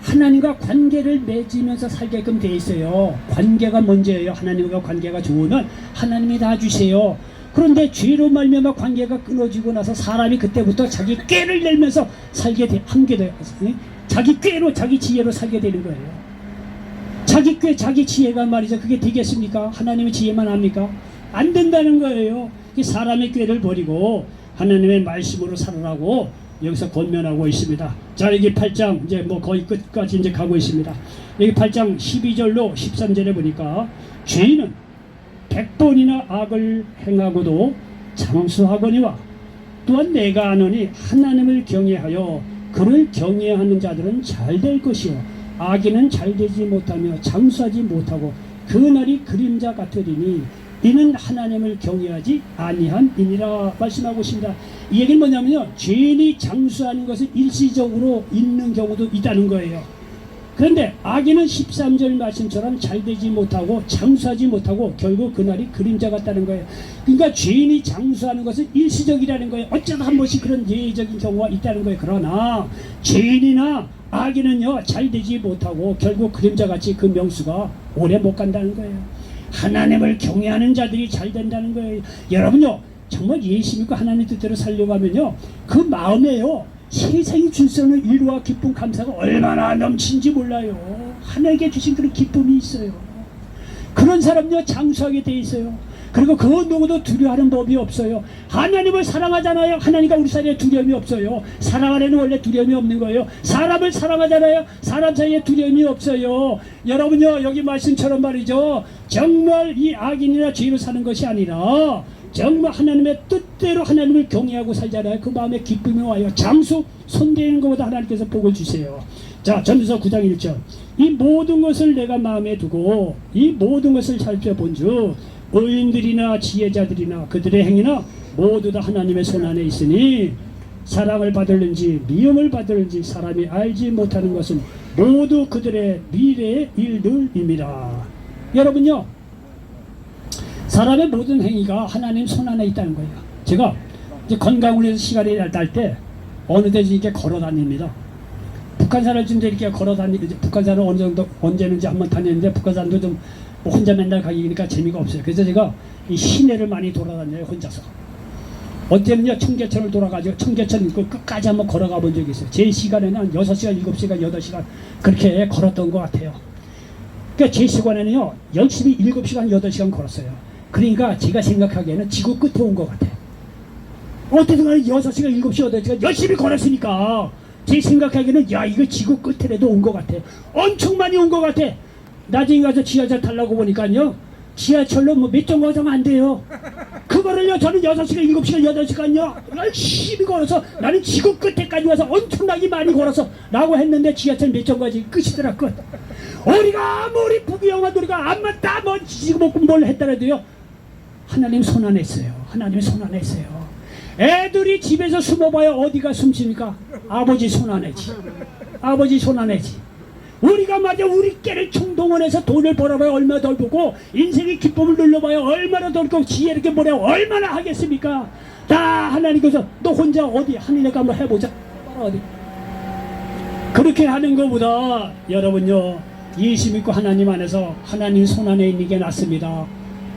하나님과 관계를 맺으면서 살게끔 되어 있어요. 관계가 문제예요. 하나님과 관계가 좋으면 하나님이 다 주세요. 그런데 죄로 말미암아 관계가 끊어지고 나서 사람이 그때부터 자기 꾀를 내면서 하게 돼요. 자기 꾀로 자기 지혜로 살게 되는 거예요. 자기 꾀 자기 지혜가 말이죠. 그게 되겠습니까? 하나님의 지혜만 합니까? 안 된다는 거예요. 사람의 꾀를 버리고 하나님의 말씀으로 살으라고 여기서 권면하고 있습니다. 자 여기 8장 이제 거의 끝까지 이제 가고 있습니다. 여기 8장 12절로 13절에 보니까 죄인은 100번이나 악을 행하고도 장수하거니와 또한 내가 아노니 하나님을 경외하여 그를 경외하는 자들은 잘 될 것이요 악인은 잘 되지 못하며 장수하지 못하고 그 날이 그림자 같으리니 이는 하나님을 경외하지 아니함이니라 말씀하고 있습니다. 이 얘기는 뭐냐면요, 죄인이 장수하는 것은 일시적으로 있는 경우도 있다는 거예요. 그런데 악인은 13절 말씀처럼 잘되지 못하고 장수하지 못하고 결국 그날이 그림자 같다는 거예요. 그러니까 죄인이 장수하는 것은 일시적이라는 거예요. 어쩌다 한 번씩 그런 예외적인 경우가 있다는 거예요. 그러나 죄인이나 악인은요, 잘되지 못하고 결국 그림자같이 그 명수가 오래 못 간다는 거예요. 하나님을 경외하는 자들이 잘 된다는 거예요. 여러분요, 정말 예수 믿고 하나님 뜻대로 살려고 하면요, 그 마음에요, 세상이 줄 수 없는 위로와 기쁨, 감사가 얼마나 넘친지 몰라요. 하나님께 주신 그런 기쁨이 있어요. 그런 사람요, 장수하게 돼 있어요. 그리고 그 누구도 두려워하는 법이 없어요. 하나님을 사랑하잖아요. 하나님과 우리 사이에 두려움이 없어요. 사랑 안에는 원래 두려움이 없는 거예요. 사람을 사랑하잖아요. 사람 사이에 두려움이 없어요. 여러분요, 여기 말씀처럼 말이죠, 정말 이 악인이나 죄로 사는 것이 아니라 정말 하나님의 뜻대로 하나님을 경외하고 살잖아요. 그 마음에 기쁨이 와요. 장수 손대는 것보다 하나님께서 복을 주세요. 자, 전도서 9장 1절. 이 모든 것을 내가 마음에 두고 이 모든 것을 살펴본즉 의인들이나 지혜자들이나 그들의 행위나 모두 다 하나님의 손안에 있으니 사랑을 받을는지 미움을 받을는지 사람이 알지 못하는 것은 모두 그들의 미래의 일들입니다. 여러분요, 사람의 모든 행위가 하나님 손안에 있다는 거예요. 제가 이제 건강을 위해서 시간이 날 때 어느 데 이렇게 걸어 다닙니다. 북한산을 좀 이렇게 걸어 다니고, 북한산을 어느 정도 언제는지 한번 다녔는데 북한산도 좀 혼자 맨날 가기니까 재미가 없어요. 그래서 제가 이 시내를 많이 돌아다녀요, 혼자서. 어때는요, 청계천을 돌아가지고 청계천 그 끝까지 한번 걸어가 본 적이 있어요. 제 시간에는 한 6시간, 7시간, 8시간 그렇게 걸었던 것 같아요. 그러니까 제 시간에는요, 열심히 7시간, 8시간 걸었어요. 그러니까 제가 생각하기에는 지구 끝에 온 것 같아요. 어쨌든 간에 6시간, 7시간, 8시간 열심히 걸었으니까 제 생각하기에는 야, 이거 지구 끝에라도 온 것 같아. 엄청 많이 온 것 같아. 나중에 가서 지하철 타려고 보니까요, 지하철로 뭐 몇 종 가서면 안 돼요. 그거를요, 저는 6시간, 7시간, 8시간요 열심히 걸어서 나는 지구 끝에까지 와서 엄청나게 많이 걸어서 라고 했는데 지하철 몇 정거지 끝이더라. 끝. 우리가 아무리 부귀영화 우리가 안 맞다 뭐 지지고 먹고 뭘 했더라도요, 하나님 손 안에 있어요. 하나님 손 안에 있어요. 애들이 집에서 숨어봐야 어디가 숨쉽니까? 아버지 손 안에지. 아버지 손 안에지. 우리가 말이야, 우리끼리 총동원해서 돈을 벌어봐야 얼마나 덜 벌고 인생의 기쁨을 눌러봐야 얼마나 덜 벌고 지혜 이렇게 뭐래 얼마나 하겠습니까? 다 하나님께서 너 혼자 어디 하늘에 가면 해보자. 어디 그렇게 하는 것보다 여러분요, 예수 믿고 하나님 안에서 하나님 손 안에 있는 게 낫습니다.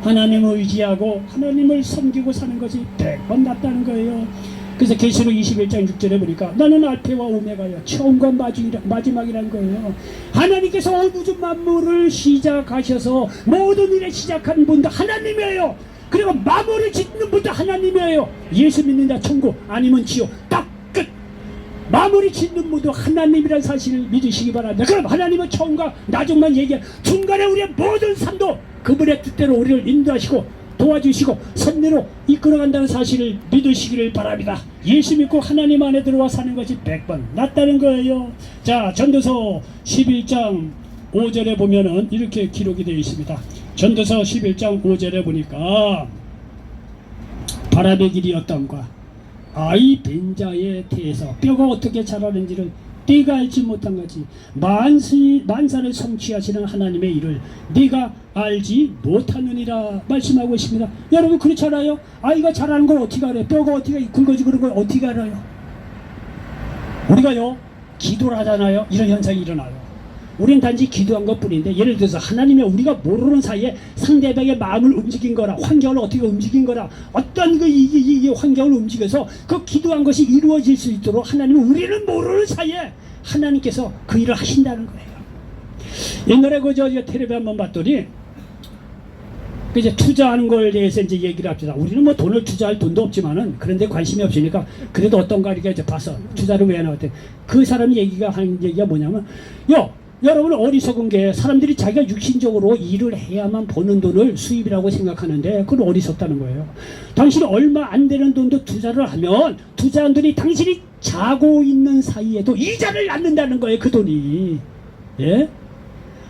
하나님을 의지하고 하나님을 섬기고 사는 것이 100번 낫다는 거예요. 그래서 계시록 21장 6절에 보니까 나는 알파와 오메가요, 처음과 마지막이라는 거예요. 하나님께서 우주 만물을 시작하셔서 모든 일에 시작한 분도 하나님이에요. 그리고 마무리 짓는 분도 하나님이에요. 예수 믿는 자 천국, 아니면 지옥, 딱 끝. 마무리 짓는 분도 하나님이라는 사실을 믿으시기 바랍니다. 그럼 하나님은 처음과 나중만 얘기해, 중간에 우리의 모든 삶도 그분의 뜻대로 우리를 인도하시고 도와주시고 선대로 이끌어간다는 사실을 믿으시기를 바랍니다. 예수 믿고 하나님 안에 들어와 사는 것이 100번 낫다는 거예요. 자, 전도서 11장 5절에 보면은 이렇게 기록이 되어 있습니다. 전도서 11장 5절에 보니까 바람의 길이 어떤가, 아이 벤자에 대해서 뼈가 어떻게 자라는지를 네가 알지 못한 거지. 만사를 성취하시는 하나님의 일을 네가 알지 못하느니라 말씀하고 있습니다. 여러분 그렇지 않아요? 아이가 자라는 걸 어떻게 알아요? 뼈가 어떻게 굵어지고 그런 걸 어떻게 알아요? 우리가요, 기도를 하잖아요. 이런 현상이 일어나요. 우리는 단지 기도한 것 뿐인데, 예를 들어서 하나님이 우리가 모르는 사이에 상대방의 마음을 움직인 거라, 환경을 어떻게 움직인 거라, 어떤 이 환경을 움직여서 그 기도한 것이 이루어질 수 있도록 하나님은 우리는 모르는 사이에 하나님께서 그 일을 하신다는 거예요. 옛날에 저 텔레비 한번 봤더니 이제 투자하는 걸 대해서 이제 얘기를 합시다. 우리는 뭐 돈을 투자할 돈도 없지만은 그런데 관심이 없으니까 그래도 어떤가 이렇게 이제 봐서 투자를 왜 나왔대. 그 사람이 하는 얘기가 뭐냐면, 여러분 어리석은 게, 사람들이 자기가 육신적으로 일을 해야만 버는 돈을 수입이라고 생각하는데 그건 어리석다는 거예요. 당신이 얼마 안 되는 돈도 투자를 하면 투자한 돈이 당신이 자고 있는 사이에도 이자를 낳는다는 거예요. 그 돈이. 예?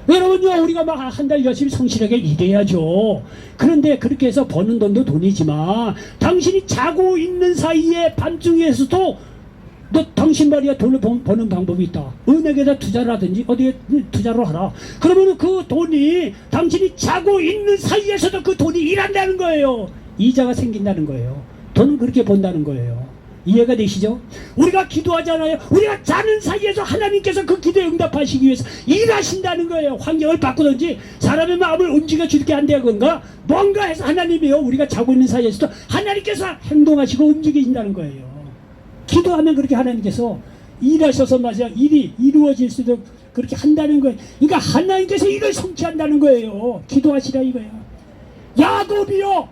여러분요, 우리가 막 한 달 열심히 성실하게 일해야죠. 그런데 그렇게 해서 버는 돈도 돈이지만 당신이 자고 있는 사이에 밤중에서도 너 당신 말이야 돈을 버는 방법이 있다. 은행에다 투자를 하든지 어디에 투자를 하라. 그러면 그 돈이 당신이 자고 있는 사이에서도 그 돈이 일한다는 거예요. 이자가 생긴다는 거예요. 돈은 그렇게 번다는 거예요. 이해가 되시죠? 우리가 기도하잖아요. 우리가 자는 사이에서 하나님께서 그 기도에 응답하시기 위해서 일하신다는 거예요. 환경을 바꾸든지 사람의 마음을 움직여 줄게 한다건가 뭔가 해서 하나님이요, 우리가 자고 있는 사이에서도 하나님께서 행동하시고 움직이신다는 거예요. 기도하면 그렇게 하나님께서 일하셔서 말이야 일이 이루어질 수도 그렇게 한다는 거예요. 그러니까 하나님께서 일을 성취한다는 거예요. 기도하시라 이거예요. 야곱이요,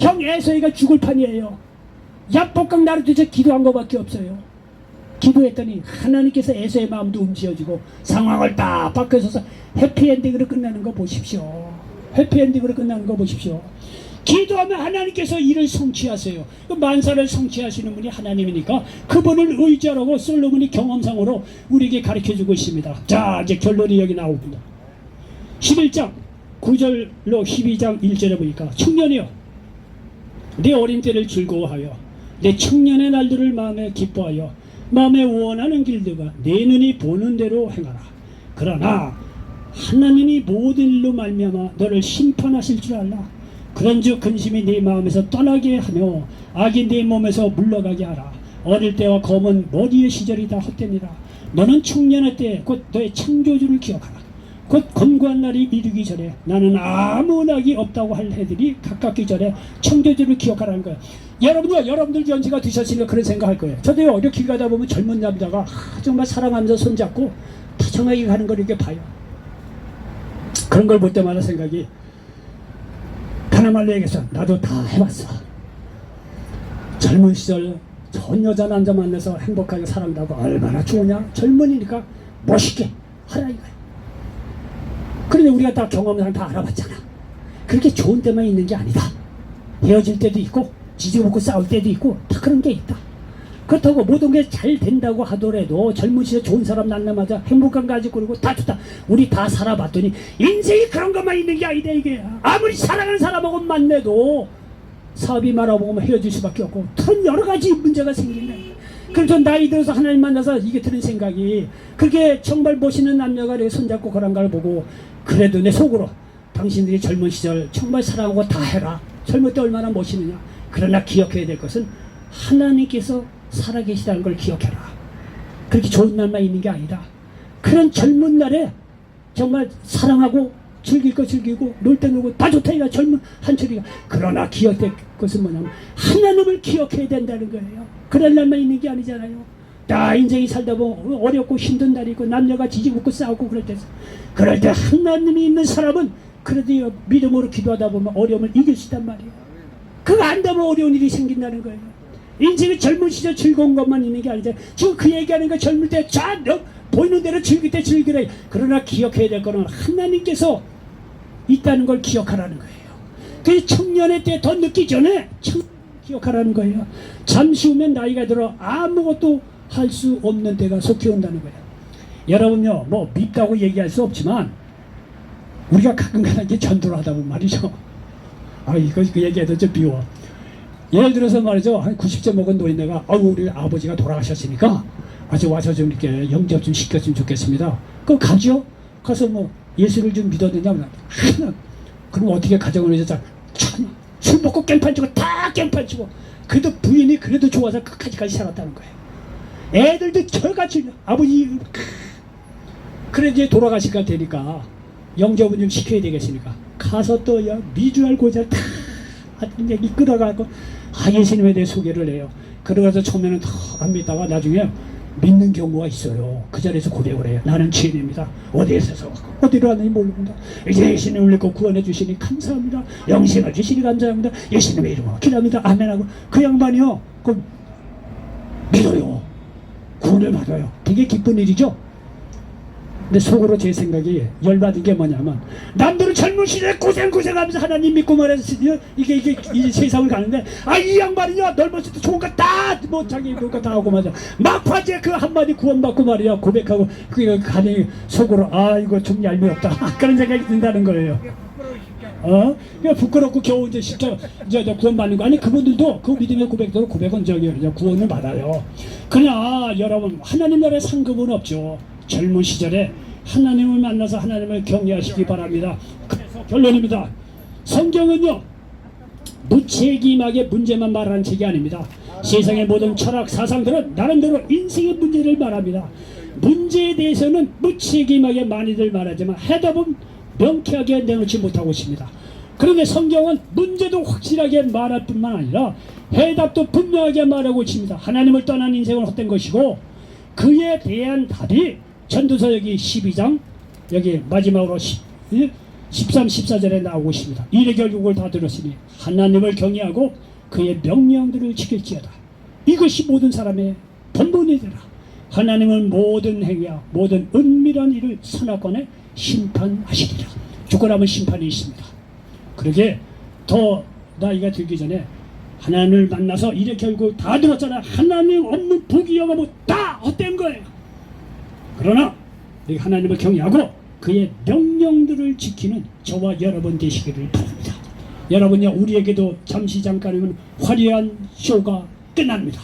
형 에서이가 죽을 판이에요. 야복강 나를 도대체 기도한 것밖에 없어요. 기도했더니 하나님께서 에서의 마음도 움직여지고 상황을 딱 바꿔서서 해피엔딩으로 끝나는 거 보십시오. 해피엔딩으로 끝나는 거 보십시오. 기도하면 하나님께서 일을 성취하세요. 그 만사를 성취하시는 분이 하나님이니까 그분을 의지하라고 솔로몬이 경험상으로 우리에게 가르쳐주고 있습니다. 자, 이제 결론이 여기 나옵니다. 11장 9절로 12장 1절에 보니까 청년이여, 내 어린 때를 즐거워하여 내 청년의 날들을 마음에 기뻐하여 마음에 원하는 길들과 내 눈이 보는 대로 행하라. 그러나 하나님이 모든 일로 말미암아 너를 심판하실 줄 알라. 그런즉 근심이 네 마음에서 떠나게 하며 악이 네 몸에서 물러가게 하라. 어릴 때와 검은 머리의 시절이 다 헛됩니다. 너는 청년의 때 곧 너의 창조주를 기억하라. 곧 권고한 날이 이르기 전에 나는 아무 낙이 없다고 할 해들이 가깝기 전에 창조주를 기억하라는 거예요. 여러분요, 여러분들 연세가 드셨으니까 그런 생각할 거예요. 저도요, 어디 길 가다 보면 젊은 남자가 정말 사랑하면서 손잡고 다정하게 가는 걸 이렇게 봐요. 그런 걸 볼 때마다 생각이, 다나말로 얘기해서 나도 다 해봤어. 젊은 시절 좋은 여자 남자 만나서 행복하게 살아간다고 얼마나 좋으냐. 젊은이니까 멋있게 하라 이거야. 그런데 우리가 다 경험상 다 알아봤잖아. 그렇게 좋은 때만 있는 게 아니다. 헤어질 때도 있고 지지먹고 싸울 때도 있고 다 그런 게 있다. 그렇다고 모든 게 잘 된다고 하더라도 젊은 시절 좋은 사람 만나마자 행복한 가지고 그러고 다 좋다. 우리 다 살아봤더니 인생이 그런 것만 있는 게 아니다 이게. 아무리 사랑하는 사람하고 만나도 사업이 말아보면 헤어질 수밖에 없고 그런 여러 가지 문제가 생긴다. 그래서 나이 들어서 하나님 만나서 이게 드는 생각이, 그게 정말 멋있는 남녀가 이렇게 손잡고 그런 걸 보고 그래도 내 속으로 당신들이 젊은 시절 정말 사랑하고 다 해라. 젊을 때 얼마나 멋있느냐. 그러나 기억해야 될 것은 하나님께서 살아계시다는 걸 기억해라. 그렇게 좋은 날만 있는 게 아니다. 그런 젊은 날에 정말 사랑하고 즐길 거 즐기고 놀 때 놀고 다 좋다 이가 젊은 한철이가. 그러나 기억될 것은 뭐냐면 하나님을 기억해야 된다는 거예요. 그런 날만 있는 게 아니잖아요. 다 인생이 살다 보면 어렵고 힘든 날이 있고 남녀가 지지먹고 싸우고 그럴 때 하나님이 있는 사람은 그래도 믿음으로 기도하다 보면 어려움을 이길 수 있단 말이에요. 그거 안다면 어려운 일이 생긴다는 거예요. 인생의 젊은 시절 즐거운 것만 있는 게 아니잖아요. 지금 그 얘기하는 거 젊을 때 쫙 보이는 대로 즐길 때 즐기래. 그러나 기억해야 될 거는 하나님께서 있다는 걸 기억하라는 거예요. 그래서 청년의 때 더 늦기 전에 기억하라는 거예요. 잠시 후면 나이가 들어 아무것도 할 수 없는 때가 속히 온다는 거예요. 여러분요, 뭐 밉다고 얘기할 수 없지만 우리가 가끔가다 이제 전도를 하다 보면 말이죠. 이거 얘기해도 좀 미워. 예를 들어서 말이죠, 한 90세 먹은 노인네가 우리 아버지가 돌아가셨으니까 아주 와서 좀 이렇게 영접 좀 시켰으면 좋겠습니다. 그럼 가죠. 가서 뭐 예수를 좀 믿었느냐. 그럼 어떻게 가정을 해서 술 먹고 깽판 치고 다 깽판 치고 그래도 부인이 그래도 좋아서 끝까지 살았다는 거예요. 애들도 저같이 아버지 그래 이제 돌아가시니까 되니까 영접은 좀 시켜야 되겠으니까 가서 또 미주알 고잘 다 얘기 끌어가고 예수님에 대해 소개를 해요. 그러고서 처음에는 더 안 믿다가 나중에 믿는 경우가 있어요. 그 자리에서 고백을 해요. 나는 죄인입니다. 어디에서 어디로 왔는지 모릅니다. 이제 예수님을 믿고 구원해 주시니 감사합니다. 영생을 주시니 감사합니다. 예수님의 이름으로 기도합니다. 아멘하고 그 양반이요, 그 믿어요. 구원을 받아요. 되게 기쁜 일이죠. 근데 속으로 제 생각이 열받은 게 뭐냐면 남들은 젊은 시절에 고생하면서 하나님 믿고 말해서 이게 이 세상을 가는데 이 양반이야 넓었을 때 좋은 거 다 뭐 자기 좋은 거 다 하고 말이야 막판에 그 한마디 구원받고 말이야 고백하고 그게 가니 속으로 이거 좀 얄미웠다 그런 생각이 든다는 거예요. 그냥 부끄럽고 겨우 이제 진짜 이제 구원받는 거 아니 그분들도 그 믿음의 고백대로 고백은 구원을 받아요. 그러나 여러분 하나님 나라에 상급은 없죠. 젊은 시절에 하나님을 만나서 하나님을 경외하시기 바랍니다. 그래서 결론입니다. 성경은요 무책임하게 문제만 말하는 책이 아닙니다. 세상의 모든 철학 사상들은 나름대로 인생의 문제를 말합니다. 문제에 대해서는 무책임하게 많이들 말하지만 해답은 명쾌하게 내놓지 못하고 있습니다. 그런데 성경은 문제도 확실하게 말할 뿐만 아니라 해답도 분명하게 말하고 있습니다. 하나님을 떠난 인생은 헛된 것이고 그에 대한 답이 전도서 여기 12장 여기 마지막으로 13, 14절에 나오고 있습니다. 이래 결국을 다 들었으니 하나님을 경외하고 그의 명령들을 지킬지어다. 이것이 모든 사람의 본분이되라. 하나님은 모든 행위와 모든 은밀한 일을 선악관에 심판하시리라. 죽어나면 심판이 있습니다. 그러게 더 나이가 들기 전에 하나님을 만나서 이래 결국 다 들었잖아요. 하나님 없는 부귀영화 다 헛된 거예요. 그러나 하나님을 경외하고 그의 명령들을 지키는 저와 여러분 되시기를 바랍니다. 여러분요 우리에게도 잠시 잠깐이면 화려한 쇼가 끝납니다.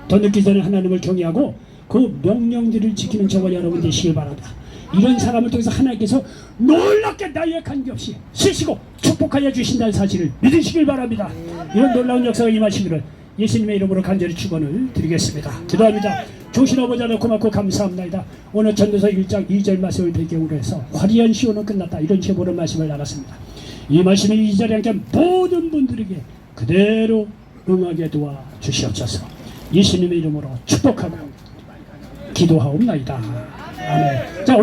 더 늦기 전에 하나님을 경외하고 그 명령들을 지키는 저와 여러분 되시길 바랍니다. 이런 사람을 통해서 하나님께서 놀랍게 나이에 관계없이 쓰시고 축복하여 주신다는 사실을 믿으시길 바랍니다. 이런 놀라운 역사가 임하시기를 예수님의 이름으로 간절히 축원을 드리겠습니다. 기도합니다. 조신 아버지는 고맙고 감사합니다. 오늘 전도서 1장 2절 말씀을 배경으로 해서 화려한 시호는 끝났다 이런 제목의 말씀을 나눴습니다. 이 말씀이 이 자리에 함께 모든 분들에게 그대로 응하게 도와주시옵소서. 예수님의 이름으로 축복하고 기도하옵나이다. 아멘. 자,